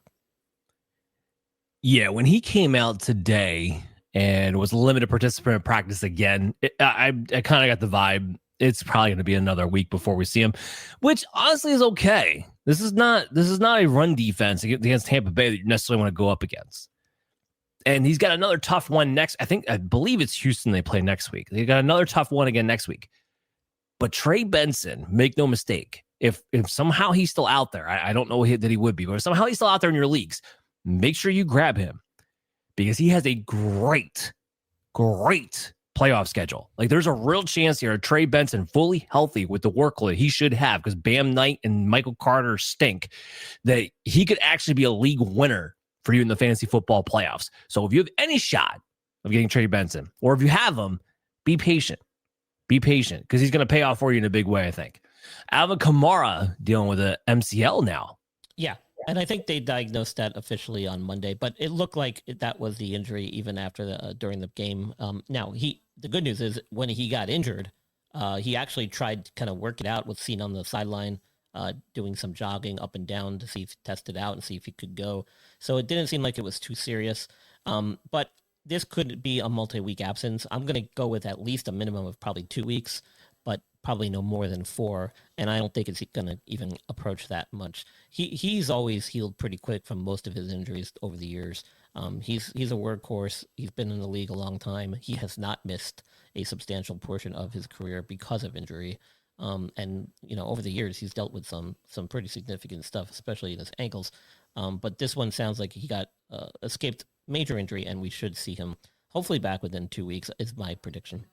Yeah, when he came out today and was a limited participant in practice again, I kind of got the vibe it's probably going to be another week before we see him, which honestly is okay. This is not a run defense against Tampa Bay that you necessarily want to go up against. And he's got another tough one next. I believe it's Houston they play next week. They got another tough one again next week. But Trey Benson, make no mistake, if somehow he's still out there, I don't know that he would be, but if somehow he's still out there in your leagues, make sure you grab him because he has a great playoff schedule. Like, there's a real chance here of Trey Benson fully healthy with the workload he should have, because Bam Knight and Michael Carter stink, that he could actually be a league winner for you in the fantasy football playoffs. So if you have any shot of getting Trey Benson, or if you have him, be patient. Be patient, because he's going to pay off for you in a big way, I think. Alvin Kamara dealing with an MCL now. Yeah, and I think they diagnosed that officially on Monday, but it looked like that was the injury even after during the game. Now, the good news is when he got injured, he actually tried to kind of work it out, was seen on the sideline doing some jogging up and down to see if he tested out and see if he could go. So it didn't seem like it was too serious. But this could be a multi-week absence. I'm going to go with at least a minimum of probably 2 weeks, but probably no more than 4. And I don't think it's going to even approach that much. He's always healed pretty quick from most of his injuries over the years. He's a workhorse. He's been in the league a long time. He has not missed a substantial portion of his career because of injury. And over the years, he's dealt with some pretty significant stuff, especially in his ankles. But this one sounds like he got escaped major injury, and we should see him hopefully back within 2 weeks, is my prediction.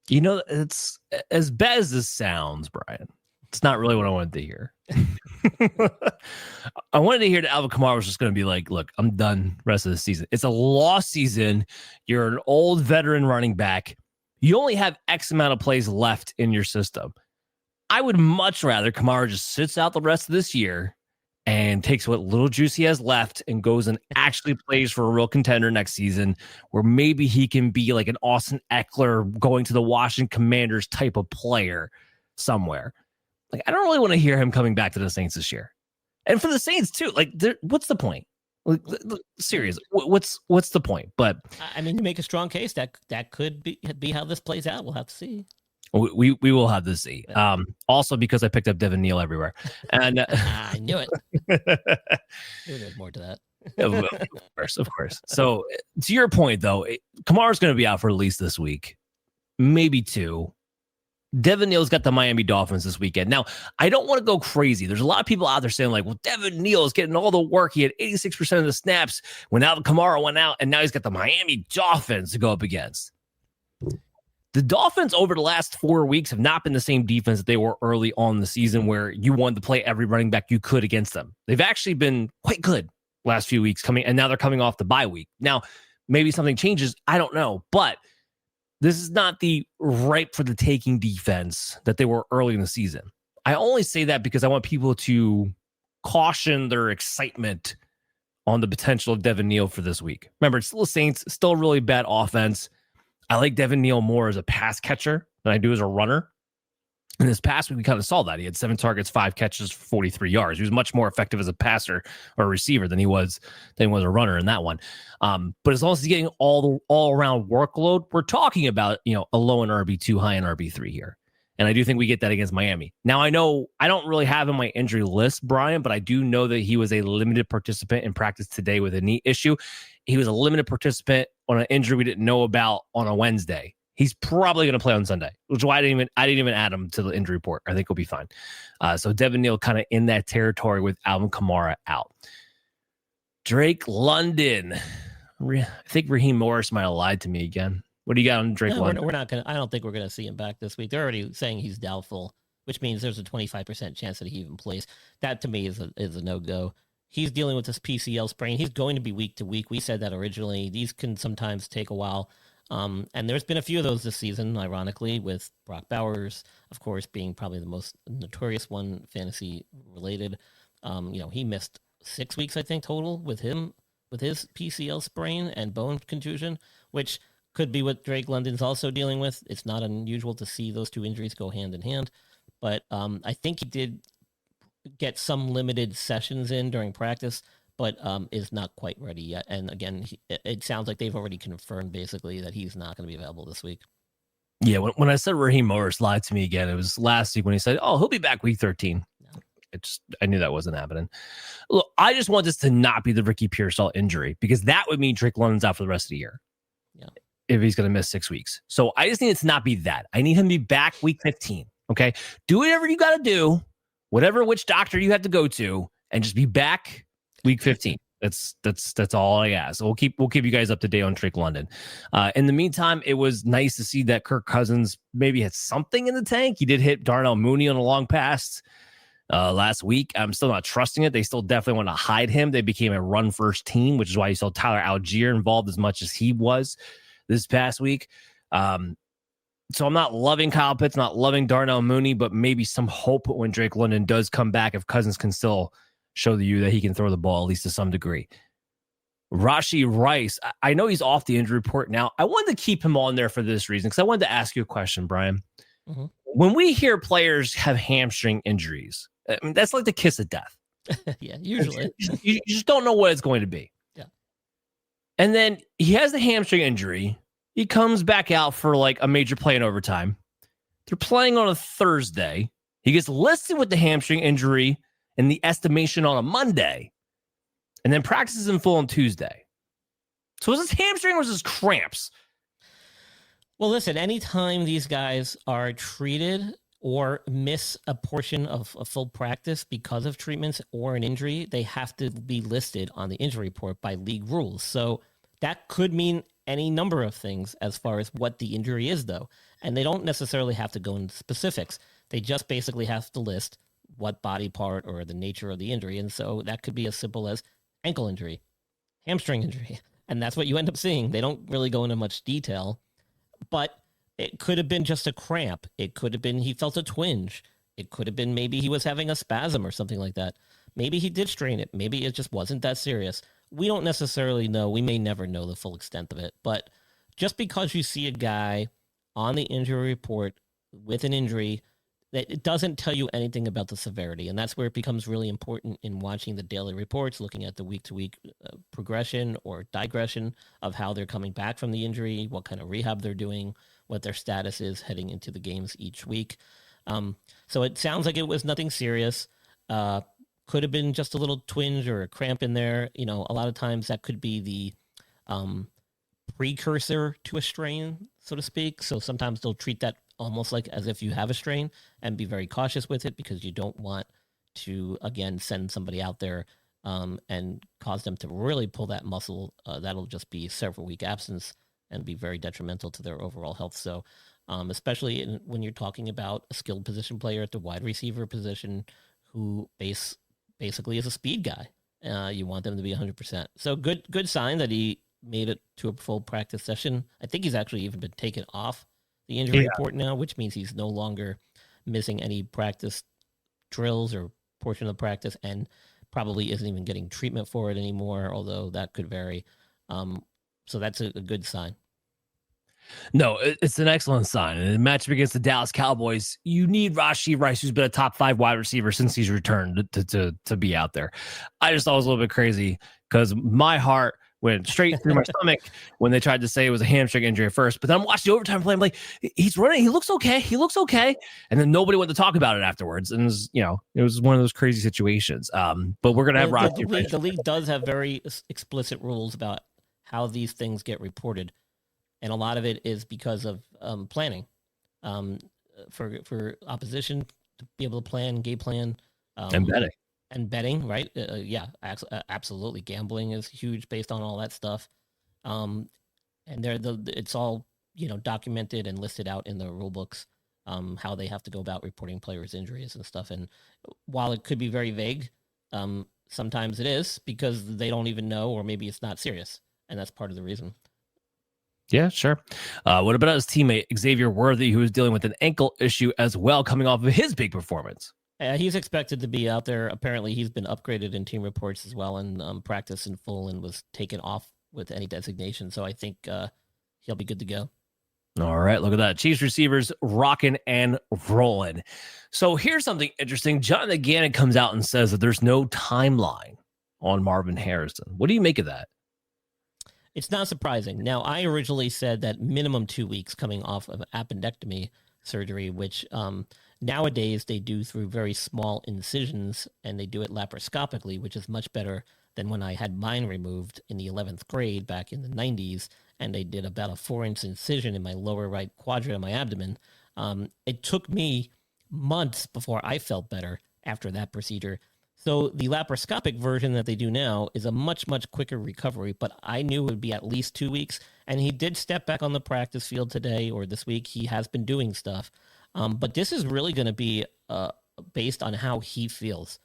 It's as bad as this sounds, Brian. It's not really what I wanted to hear. I wanted to hear that Alvin Kamara was just going to be like, look, I'm done rest of the season. It's a lost season. You're an old veteran running back. You only have X amount of plays left in your system. I would much rather Kamara just sits out the rest of this year and takes what little juice he has left and goes and actually plays for a real contender next season, where maybe he can be like an Austin Eckler going to the Washington Commanders type of player somewhere. Like, I don't really want to hear him coming back to the Saints this year. And for the Saints too, like, what's the point? Like, serious, what's the point? But I mean, you make a strong case that could be how this plays out. We'll have to see. We will have to see. Also because I picked up Devin Neal everywhere, and I knew it. There's more to that. Of course. So to your point, though, Kamara's going to be out for at least this week, maybe 2. Devin Neal's got the Miami Dolphins this weekend. Now, I don't want to go crazy. There's a lot of people out there saying, like, well, Devin Neal is getting all the work. He had 86% of the snaps when Alvin Kamara went out, and now he's got the Miami Dolphins to go up against. The Dolphins over the last 4 weeks have not been the same defense that they were early on in the season where you wanted to play every running back you could against them. They've actually been quite good last few weeks and now they're coming off the bye week. Now, maybe something changes. I don't know, but this is not the ripe for the taking defense that they were early in the season. I only say that because I want people to caution their excitement on the potential of Devin Neal for this week. Remember, it's still the Saints, still a really bad offense. I like Devin Neal more as a pass catcher than I do as a runner. And this past week, we kind of saw that. He had 7 targets, 5 catches for 43 yards. He was much more effective as a passer or a receiver than he was a runner in that one. But as long as he's getting all around workload, we're talking about, a low in RB2, high in RB3 here. And I do think we get that against Miami. Now, I know I don't really have in my injury list, Brian, but I do know that he was a limited participant in practice today with a knee issue. He was a limited participant on an injury we didn't know about on a Wednesday. He's probably going to play on Sunday, which is why I didn't even add him to the injury report. I think he'll be fine. So Devin Neal kind of in that territory with Alvin Kamara out. Drake London. I think Raheem Morris might have lied to me again. What do you got on Drake London? We're not going to. I don't think we're going to see him back this week. They're already saying he's doubtful, which means there's a 25% chance that he even plays. That to me is a no-go. He's dealing with this PCL sprain. He's going to be week to week. We said that originally. These can sometimes take a while. And there's been a few of those this season, ironically, with Brock Bowers, of course, being probably the most notorious one, fantasy related. He missed 6 weeks, I think, total with his PCL sprain and bone contusion, which could be what Drake London's also dealing with. It's not unusual to see those two injuries go hand in hand, but I think he did get some limited sessions in during practice, but is not quite ready yet. And again, it sounds like they've already confirmed basically that he's not going to be available this week. Yeah, when I said Raheem Morris lied to me again, it was last week when he said, "Oh, he'll be back week 13." I knew that wasn't happening. Look, I just want this to not be the Ricky Pearsall injury because that would mean Drake London's out for the rest of the year. Yeah, if he's going to miss 6 weeks. So I just need it to not be that. I need him to be back week 15. Okay, do whatever you got to do, which doctor you have to go to, and just be back week 15. That's all I ask. So we'll keep you guys up to date on Drake London. In the meantime, it was nice to see that Kirk Cousins maybe had something in the tank. He did hit Darnell Mooney on a long pass last week. I'm still not trusting it. They still definitely want to hide him. They became a run first team, which is why you saw Tyler Algier involved as much as he was this past week. So I'm not loving Kyle Pitts, not loving Darnell Mooney, but maybe some hope when Drake London does come back if Cousins can still show you that he can throw the ball at least to some degree. Rashee Rice, I know he's off the injury report now. I wanted to keep him on there for this reason because I wanted to ask you a question, Brian. Mm-hmm. When we hear players have hamstring injuries, I mean, that's like the kiss of death. Yeah, usually. You just don't know what it's going to be. Yeah. And then he has the hamstring injury. He comes back out for like a major play in overtime. They're playing on a Thursday. He gets listed with the hamstring injury in the estimation on a Monday, and then practices in full on Tuesday. So was this hamstring or was this cramps? Well, listen, anytime these guys are treated or miss a portion of a full practice because of treatments or an injury, they have to be listed on the injury report by league rules. So that could mean any number of things as far as what the injury is, though. And they don't necessarily have to go into specifics. They just basically have to list what body part or the nature of the injury. And so that could be as simple as ankle injury, hamstring injury. And that's what you end up seeing. They don't really go into much detail, but it could have been just a cramp. It could have been he felt a twinge. It could have been maybe he was having a spasm or something like that. Maybe he did strain it. Maybe it just wasn't that serious. We don't necessarily know. We may never know the full extent of it. But just because you see a guy on the injury report with an injury, it doesn't tell you anything about the severity, and that's where it becomes really important in watching the daily reports, looking at the week-to-week progression or digression of how they're coming back from the injury, what kind of rehab they're doing, what their status is heading into the games each week. So it sounds like it was nothing serious. Could have been just a little twinge or a cramp in there. A lot of times that could be the precursor to a strain, so to speak. So sometimes they'll treat that almost like as if you have a strain and be very cautious with it because you don't want to, again, send somebody out there and cause them to really pull that muscle. That'll just be several week absence and be very detrimental to their overall health. So especially when you're talking about a skilled position player at the wide receiver position who basically is a speed guy, you want them to be 100%. So good sign that he made it to a full practice session. I think he's actually even been taken off the injury report now, which means he's no longer missing any practice drills or portion of the practice and probably isn't even getting treatment for it anymore, although that could vary. So that's a good sign. No, it's an excellent sign. And in a matchup against the Dallas Cowboys, you need Rashee Rice, who's been a top 5 wide receiver since he's returned to be out there. I just thought it was a little bit crazy because my heart went straight through my stomach when they tried to say it was a hamstring injury at first. But then I'm watching the overtime play. I'm like, he's running. He looks okay. And then nobody wanted to talk about it afterwards. And it was one of those crazy situations. But we're going to have Rashee. The league does have very explicit rules about how these things get reported. And a lot of it is because of planning for opposition to be able to plan, game plan. And betting, right? Absolutely. Gambling is huge based on all that stuff. And it's all, documented and listed out in the rule books, how they have to go about reporting players' injuries and stuff. And while it could be very vague, sometimes it is because they don't even know, or maybe it's not serious. And that's part of the reason. Yeah, sure. What about his teammate, Xavier Worthy, who is dealing with an ankle issue as well, coming off of his big performance? He's expected to be out there. Apparently, he's been upgraded in team reports as well and practiced in full and was taken off with any designation. So I think he'll be good to go. All right, look at that. Chiefs receivers rocking and rolling. So here's something interesting. Jonathan Gannon comes out and says that there's no timeline on Marvin Harrison. What do you make of that? It's not surprising. Now, I originally said that minimum 2 weeks coming off of appendectomy surgery, which nowadays they do through very small incisions, and they do it laparoscopically, which is much better than when I had mine removed in the 11th grade back in the 90s, and they did about a 4-inch incision in my lower right quadrant of my abdomen. It took me months before I felt better after that procedure. So the laparoscopic version that they do now is a much, much quicker recovery, but I knew it would be at least 2 weeks. And he did step back on the practice field today or this week. He has been doing stuff. But this is really going to be based on how he feels.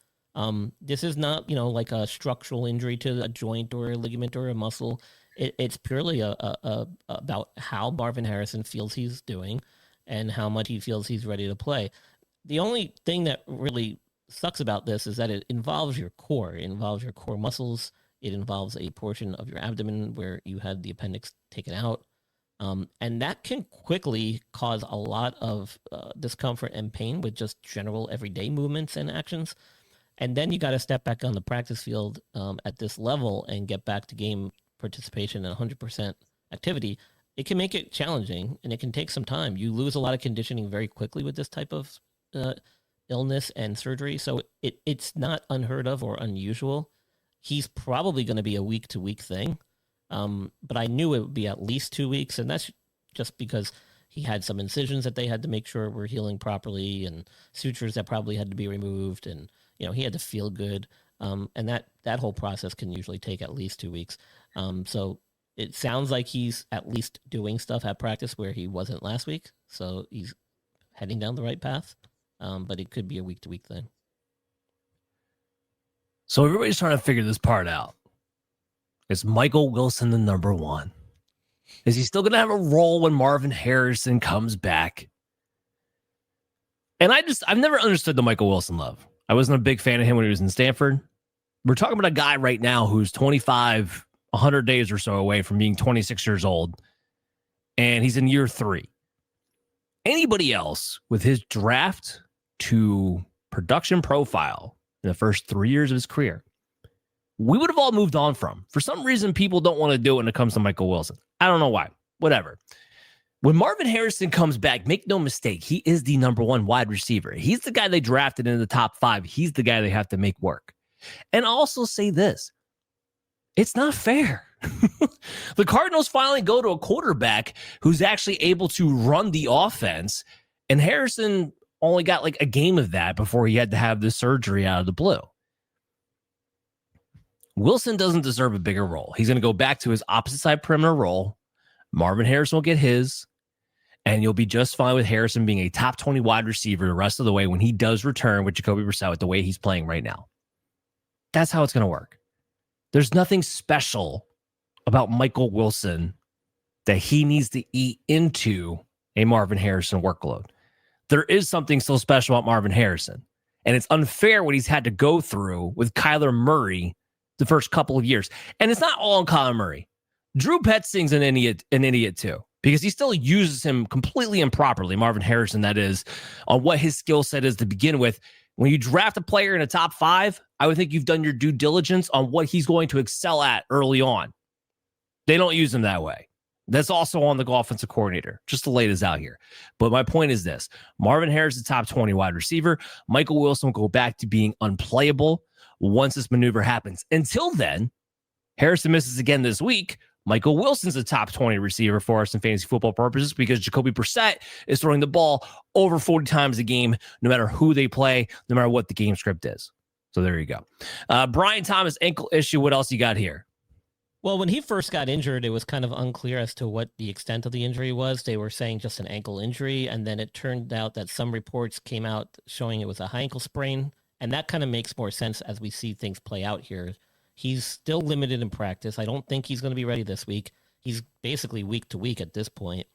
This is not, like a structural injury to a joint or a ligament or a muscle. It's purely about how Marvin Harrison feels he's doing and how much he feels he's ready to play. The only thing that really sucks about this is that it involves your core. It involves your core muscles. It involves a portion of your abdomen where you had the appendix taken out. And that can quickly cause a lot of discomfort and pain with just general everyday movements and actions. And then you got to step back on the practice field at this level and get back to game participation and 100% activity. It can make it challenging and it can take some time. You lose a lot of conditioning very quickly with this type of illness and surgery. So it's not unheard of or unusual. He's probably going to be a week-to-week thing. But I knew it would be at least 2 weeks, and that's just because he had some incisions that they had to make sure were healing properly and sutures that probably had to be removed, and he had to feel good. And that whole process can usually take at least 2 weeks. So it sounds like he's at least doing stuff at practice where he wasn't last week. So he's heading down the right path. But it could be a week-to-week thing. So everybody's trying to figure this part out. Is Michael Wilson the number one? Is he still going to have a role when Marvin Harrison comes back? And I've never understood the Michael Wilson love. I wasn't a big fan of him when he was in Stanford. We're talking about a guy right now who's 25, 100 days or so away from being 26 years old. And he's in year 3. Anybody else with his draft to production profile in the first 3 years of his career, we would have all moved on from. For some reason, people don't want to do it when it comes to Michael Wilson. I don't know why. Whatever. When Marvin Harrison comes back, make no mistake, he is the number one wide receiver. He's the guy they drafted in the top 5. He's the guy they have to make work. And I'll also say this. It's not fair. The Cardinals finally go to a quarterback who's actually able to run the offense, and Harrison only got like a game of that before he had to have this surgery out of the blue. Wilson doesn't deserve a bigger role. He's going to go back to his opposite side perimeter role. Marvin Harrison will get his, and you'll be just fine with Harrison being a top 20 wide receiver the rest of the way when he does return with Jacoby Brissett with the way he's playing right now. That's how it's going to work. There's nothing special about Michael Wilson that he needs to eat into a Marvin Harrison workload. There is something so special about Marvin Harrison, and it's unfair what he's had to go through with Kyler Murray the first couple of years. And it's not all on Kyler Murray. Drew Petzing's an idiot too, because he still uses him completely improperly, Marvin Harrison, that is, on what his skill set is to begin with. When you draft a player in a top 5, I would think you've done your due diligence on what he's going to excel at early on. They don't use him that way. That's also on the offensive coordinator, just to lay this out here. But my point is this. Marvin Harris is a top 20 wide receiver. Michael Wilson will go back to being unplayable once this maneuver happens. Until then, Harrison misses again this week. Michael Wilson's a top 20 receiver for us in fantasy football purposes because Jacoby Brissett is throwing the ball over 40 times a game, no matter who they play, no matter what the game script is. So there you go. Brian Thomas, ankle issue. What else you got here? Well, when he first got injured, it was kind of unclear as to what the extent of the injury was. They were saying just an ankle injury, and then it turned out that some reports came out showing it was a high ankle sprain, and that kind of makes more sense as we see things play out here. He's still limited in practice. I don't think he's going to be ready this week. He's basically week to week at this point.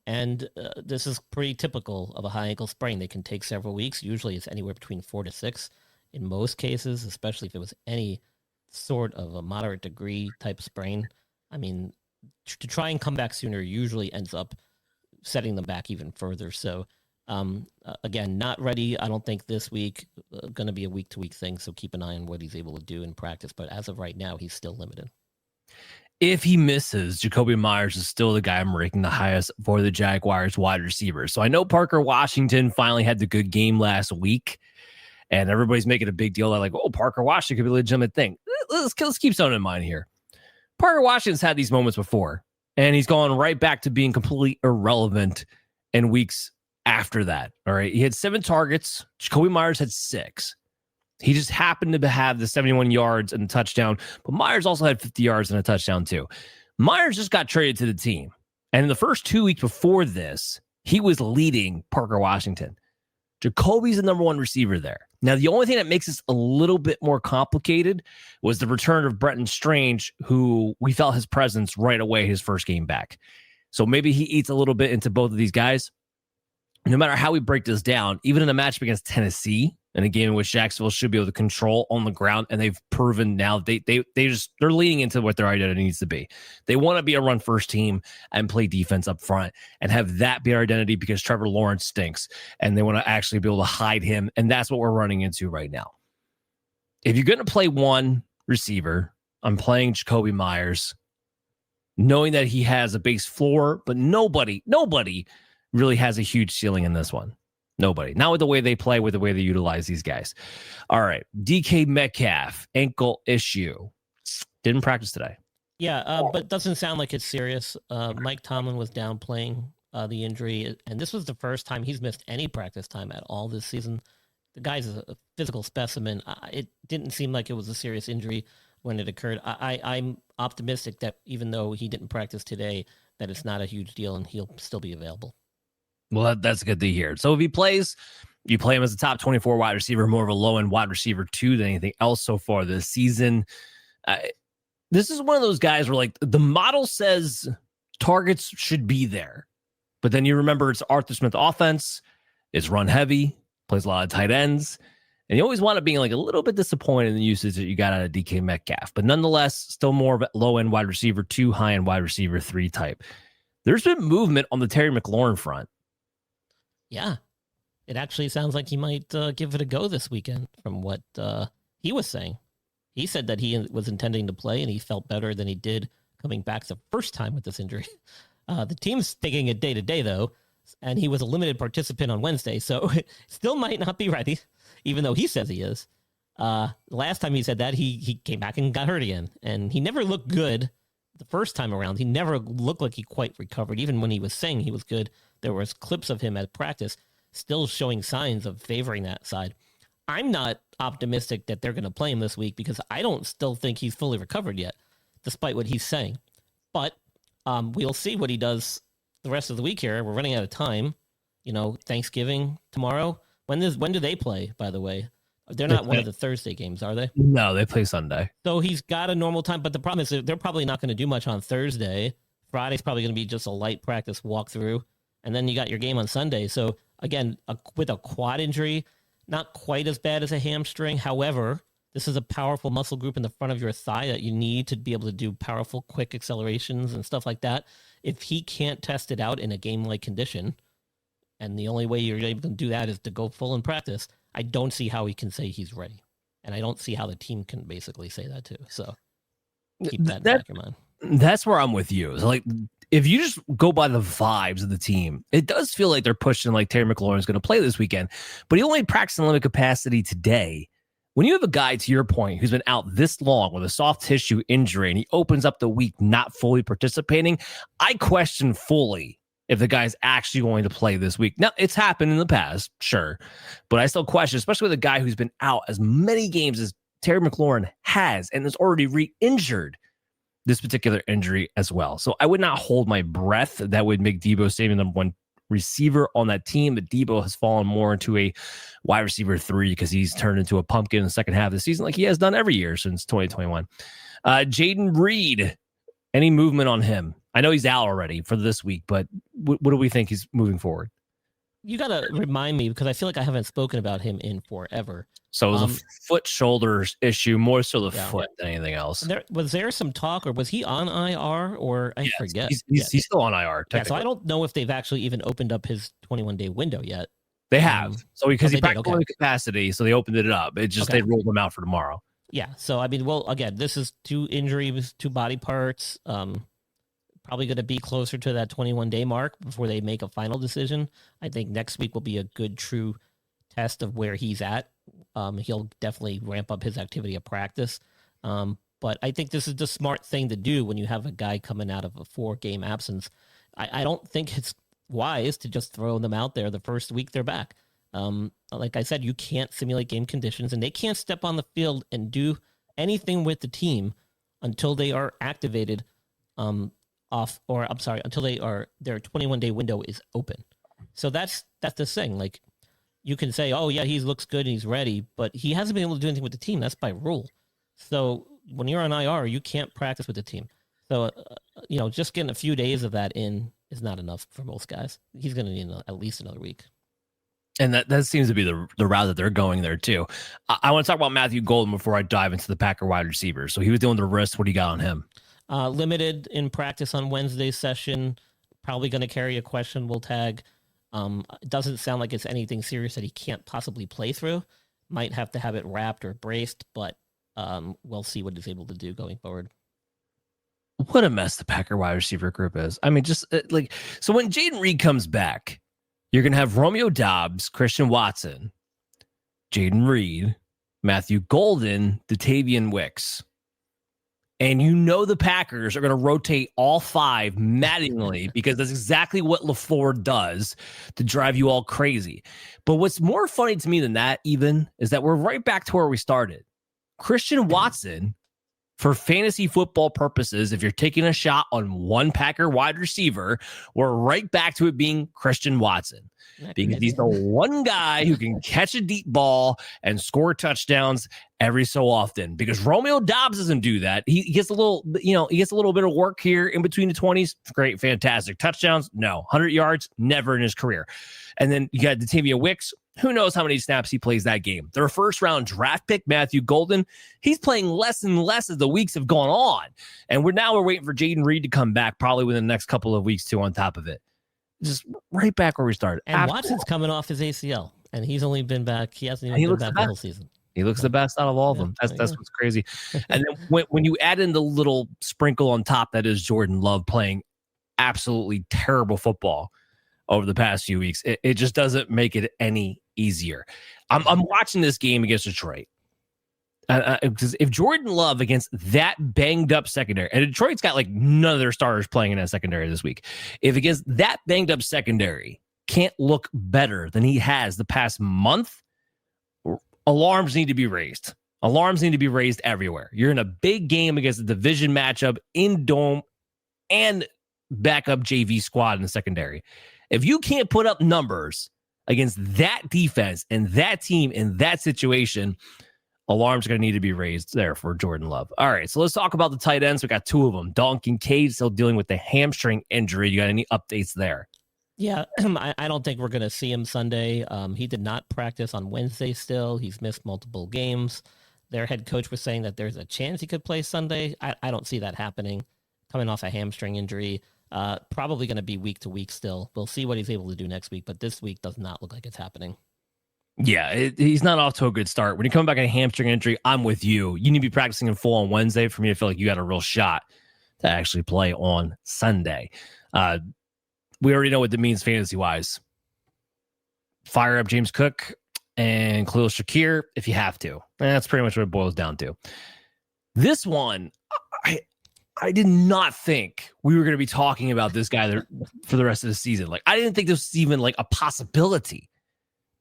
And this is pretty typical of a high ankle sprain. They can take several weeks. Usually it's anywhere between 4 to 6 in most cases, especially if it was any sort of a moderate degree type of sprain. I mean, to try and come back sooner usually ends up setting them back even further. So again, not ready. I don't think this week. Going to be a week-to-week thing, so keep an eye on what he's able to do in practice. But as of right now, he's still limited. If he misses, Jacoby Myers is still the guy I'm ranking the highest for the Jaguars wide receivers. So I know Parker Washington finally had the good game last week, and everybody's making a big deal. They're like, oh, Parker Washington could be a legitimate thing. Let's keep something in mind here. Parker Washington's had these moments before, and he's gone right back to being completely irrelevant in weeks after that. All right. He had 7 targets. Jacoby Myers had 6. He just happened to have the 71 yards and a touchdown, but Myers also had 50 yards and a touchdown too. Myers just got traded to the team. And in the first 2 weeks before this, he was leading Parker Washington. Jacoby's the number 1 receiver there. Now, the only thing that makes this a little bit more complicated was the return of Brenton Strange, who we felt his presence right away his first game back. So maybe he eats a little bit into both of these guys. No matter how we break this down, even in a matchup against Tennessee, in a game in which Jacksonville should be able to control on the ground, and they've proven now they're leaning into what their identity needs to be. They want to be a run first team and play defense up front and have that be our identity because Trevor Lawrence stinks, and they want to actually be able to hide him, and that's what we're running into right now. If you're going to play one receiver, I'm playing Jacoby Myers, knowing that he has a base floor, but nobody really has a huge ceiling in this one. Nobody. Not with the way they play, with the way they utilize these guys. All right. DK Metcalf, ankle issue. Didn't practice today. Yeah, but doesn't sound like it's serious. Mike Tomlin was downplaying the injury, and this was the first time he's missed any practice time at all this season. The guy's a physical specimen. It didn't seem like it was a serious injury when it occurred. I'm optimistic that even though he didn't practice today, that it's not a huge deal and he'll still be available. Well, that's good to hear. So if he plays, you play him as a top 24 wide receiver, more of a low-end wide receiver too than anything else so far this season. This is one of those guys where, like, the model says targets should be there, but then you remember it's Arthur Smith offense, it's run heavy, plays a lot of tight ends, and you always want to be like a little bit disappointed in the usage that you got out of DK Metcalf, but nonetheless, still more of a low-end wide receiver 2, high-end wide receiver 3 type. There's been movement on the Terry McLaurin front. Yeah. it actually sounds like he might give it a go this weekend from what he was saying. He said that he was intending to play and he felt better than he did coming back the first time with this injury. The team's taking it day to day, though, and he was a limited participant on Wednesday, so still might not be ready, even though he says he is. Last time he said that, he came back and got hurt again, and he never looked good the first time around. He never looked like he quite recovered. Even when he was saying he was good, there was clips of him at practice still showing signs of favoring that side. I'm not optimistic that they're going to play him this week because I don't still think he's fully recovered yet, despite what he's saying. But we'll see what he does the rest of the week here. We're running out of time. Thanksgiving tomorrow. When do they play, by the way? They're not one of the Thursday games, are they? No, they play Sunday. So he's got a normal time, but the problem is they're probably not going to do much on Thursday. Friday's probably going to be just a light practice walkthrough, and then you got your game on Sunday. So again, with a quad injury, not quite as bad as a hamstring. However, this is a powerful muscle group in the front of your thigh that you need to be able to do powerful, quick accelerations and stuff like that. If he can't test it out in a game-like condition, and the only way you're able to do that is to go full in practice, I don't see how he can say he's ready. And I don't see how the team can basically say that too. So keep that in the back of your mind. That's where I'm with you. So like, if you just go by the vibes of the team, it does feel like they're pushing like Terry McLaurin's going to play this weekend, but he only practiced in limited capacity today. When you have a guy, to your point, who's been out this long with a soft tissue injury and he opens up the week not fully participating, I question fully if the guy's actually going to play this week. Now, it's happened in the past, sure, but I still question, especially with a guy who's been out as many games as Terry McLaurin has and is already re-injured this particular injury as well. So I would not hold my breath that would make Deebo Samuel number one receiver on that team. But Deebo has fallen more into a wide receiver 3 because he's turned into a pumpkin in the second half of the season like he has done every year since 2021. Jayden Reed, any movement on him? I know he's out already for this week, but what do we think he's moving forward? You got to remind me because I feel like I haven't spoken about him in forever. So it was a foot shoulders issue, more so the foot than anything else. Was there some talk, or was he on IR, or I forget? He's still on IR. Yeah, so I don't know if they've actually even opened up his 21-day window yet. They have. So because he practiced in capacity, so they opened it up. It just they rolled him out for tomorrow. Yeah. So I mean, well, again, this is 2 injuries, 2 body parts. Probably going to be closer to that 21-day mark before they make a final decision. I think next week will be a good, true test of where he's at. He'll definitely ramp up his activity at practice. But I think this is the smart thing to do when you have a guy coming out of a 4-game absence. I don't think it's wise to just throw them out there the first week they're back. Like I said, you can't simulate game conditions, and they can't step on the field and do anything with the team until they are activated until their 21-day window is open. So that's the thing. Like, you can say, oh yeah, he looks good and he's ready, but he hasn't been able to do anything with the team. That's by rule. So when you're on IR, you can't practice with the team. So, just getting a few days of that in is not enough for most guys. He's going to need at least another week. And that seems to be the route that they're going there too. I want to talk about Matthew Golden before I dive into the Packer wide receiver. So he was doing the wrist. What do you got on him? Limited in practice on Wednesday's session. Probably going to carry a questionable tag. It doesn't sound like it's anything serious that he can't possibly play through. Might have to have it wrapped or braced, but we'll see what he's able to do going forward. What a mess the Packer wide receiver group is. I mean, just so when Jayden Reed comes back, you're going to have Romeo Doubs, Christian Watson, Jayden Reed, Matthew Golden, Datavian Wicks. And the Packers are going to rotate all 5 maddeningly because that's exactly what LaFleur does to drive you all crazy. But what's more funny to me than that even is that we're right back to where we started. Christian Watson, for fantasy football purposes, if you're taking a shot on one Packer wide receiver, we're right back to it being Christian Watson. Because he's the one guy who can catch a deep ball and score touchdowns every so often. Because Romeo Doubs doesn't do that. He gets a little, he gets a little bit of work here in between the 20s. Great, fantastic. Touchdowns? No. 100 yards? Never in his career. And then you got Datavian Wicks. Who knows how many snaps he plays that game? Their first-round draft pick, Matthew Golden, he's playing less and less as the weeks have gone on. And we're waiting for Jayden Reed to come back probably within the next couple of weeks, too, on top of it. just right back where we started. And Watson's coming off his ACL, and he's only been back. He hasn't even been back the whole season. He looks the best out of all of them. That's what's crazy. And then when you add in the little sprinkle on top that is Jordan Love playing absolutely terrible football over the past few weeks, it just doesn't make it any easier. I'm watching this game against Detroit. Because if Jordan Love against that banged up secondary, and Detroit's got like none of their starters playing in that secondary this week, if against that banged up secondary can't look better than he has the past month, alarms need to be raised. Alarms need to be raised everywhere. You're in a big game against a division matchup in dome and backup JV squad in the secondary. If you can't put up numbers against that defense and that team in that situation, alarms are going to need to be raised there for Jordan Love. All right, so let's talk about the tight ends. We got two of them. Dalton Kincaid still dealing with the hamstring injury. You got any updates there? Yeah, I don't think we're going to see him Sunday. He did not practice on Wednesday still. He's missed multiple games. Their head coach was saying that there's a chance he could play Sunday. I don't see that happening. Coming off a hamstring injury, probably going to be week to week still. We'll see what he's able to do next week, but this week does not look like it's happening. Yeah, he's not off to a good start. When you come back on a hamstring injury, I'm with you. You need to be practicing in full on Wednesday for me to feel like you got a real shot to actually play on Sunday. We already know what that means fantasy-wise. Fire up James Cook and Khalil Shakir if you have to. And that's pretty much what it boils down to. This one, I did not think we were going to be talking about this guy for the rest of the season. Like, I didn't think this was even like a possibility.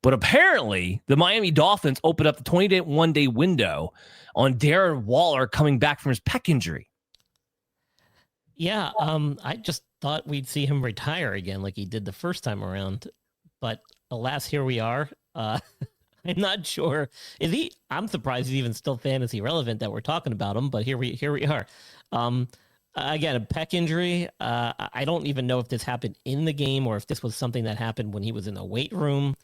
But apparently, the Miami Dolphins opened up the 21-day window on Darren Waller coming back from his pec injury. Yeah, I just thought we'd see him retire again like he did the first time around. But alas, here we are. I'm not sure. I'm surprised he's even still fantasy relevant that we're talking about him, but here we are. Again, a pec injury. I don't even know if this happened in the game or if this was something that happened when he was in the weight room.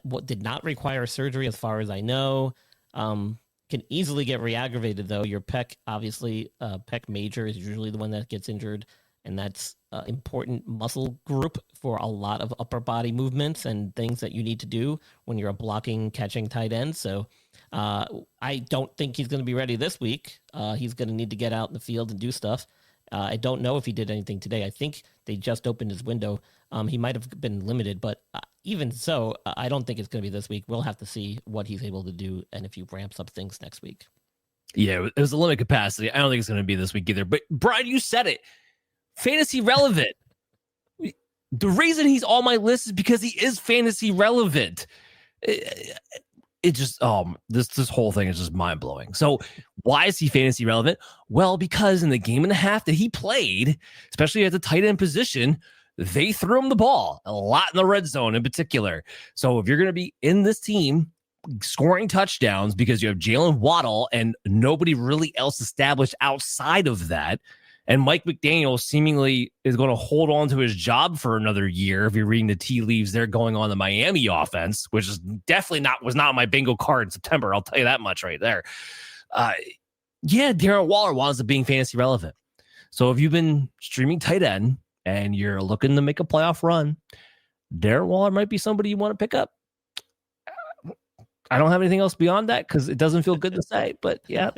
What did not require surgery as far as I know. Can easily get re-aggravated, though. Your pec, obviously, pec major is usually the one that gets injured, and that's an important muscle group for a lot of upper body movements and things that you need to do when you're a blocking, catching tight end. So I don't think he's going to be ready this week. He's going to need to get out in the field and do stuff. I don't know if he did anything today. I think they just opened his window. He might have been limited, but even so, I don't think it's going to be this week. We'll have to see what he's able to do and if he ramps up things next week. Yeah, it was a limited capacity. I don't think it's going to be this week either. But, Brian, you said it. Fantasy relevant. The reason he's on my list is because he is fantasy relevant. It just this whole thing is just mind-blowing. So why is he fantasy relevant? Well, because in the game and a half that he played, especially at the tight end position, they threw him the ball a lot in the red zone in particular. So if you're going to be in this team scoring touchdowns because you have Jalen Waddle and nobody really else established outside of that, and Mike McDaniel seemingly is going to hold on to his job for another year. If you're reading the tea leaves, they're going on the Miami offense, which is definitely was not on my bingo card in September. I'll tell you that much right there. Darren Waller winds up being fantasy relevant. So if you've been streaming tight end and you're looking to make a playoff run, Darren Waller might be somebody you want to pick up. I don't have anything else beyond that because it doesn't feel good to say, but yeah,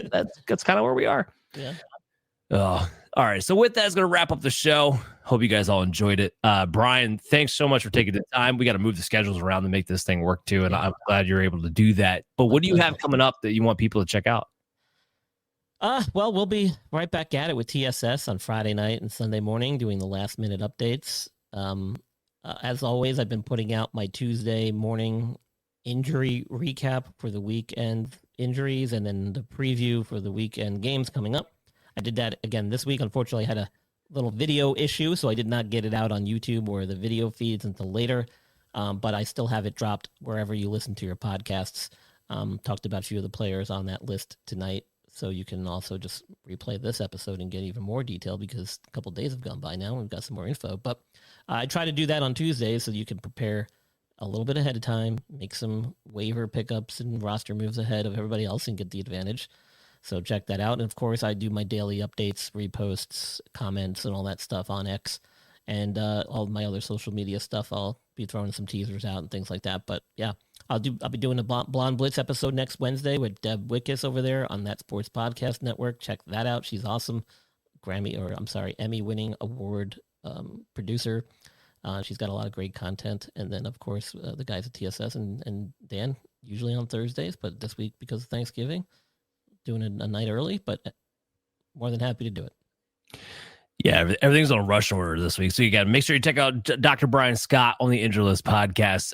that's kind of where we are. Yeah. All right. So with that, it's going to wrap up the show. Hope you guys all enjoyed it. Brian, thanks so much for taking the time. We got to move the schedules around to make this thing work too. And I'm glad you're able to do that. But what do you have coming up that you want people to check out? Well, we'll be right back at it with TSS on Friday night and Sunday morning doing the last minute updates. As always, I've been putting out my Tuesday morning injury recap for the weekend injuries and then the preview for the weekend games coming up. I did that again this week. Unfortunately, I had a little video issue, so I did not get it out on YouTube or the video feeds until later. But I still have it dropped wherever you listen to your podcasts. Talked about a few of the players on that list tonight, so you can also just replay this episode and get even more detail because a couple days have gone by now and we've got some more info. But I try to do that on Tuesdays so you can prepare a little bit ahead of time, make some waiver pickups and roster moves ahead of everybody else and get the advantage. So check that out. And of course, I do my daily updates, reposts, comments, and all that stuff on X and all my other social media stuff. I'll be throwing some teasers out and things like that. But yeah, I'll be doing a Blonde Blitz episode next Wednesday with Deb Wickus over there on That Sports Podcast Network. Check that out. She's awesome. Emmy-winning award producer. She's got a lot of great content. And then, of course, the guys at TSS and Dan, usually on Thursdays, but this week, because of Thanksgiving, doing it a night early, but more than happy to do it. Yeah, everything's on rush order this week. So you got to make sure you check out Dr. Brian Scott on the Injury List podcast.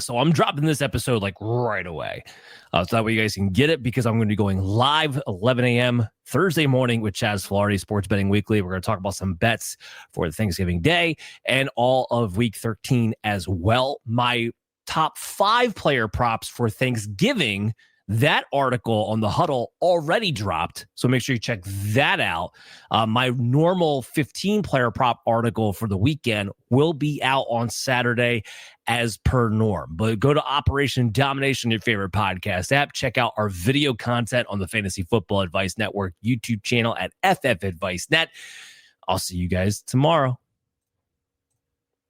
So I'm dropping this episode like right away. So that way you guys can get it, because I'm going to be going live 11 a.m. Thursday morning with Chaz Flaherty, Sports Betting Weekly. We're going to talk about some bets for the Thanksgiving Day and all of Week 13 as well. My top 5 player props for Thanksgiving. That article on the Huddle already dropped, so make sure you check that out. My normal 15-player prop article for the weekend will be out on Saturday as per norm. But go to Operation Domination, your favorite podcast app. Check out our video content on the Fantasy Football Advice Network YouTube channel at FF Advice Net. I'll see you guys tomorrow.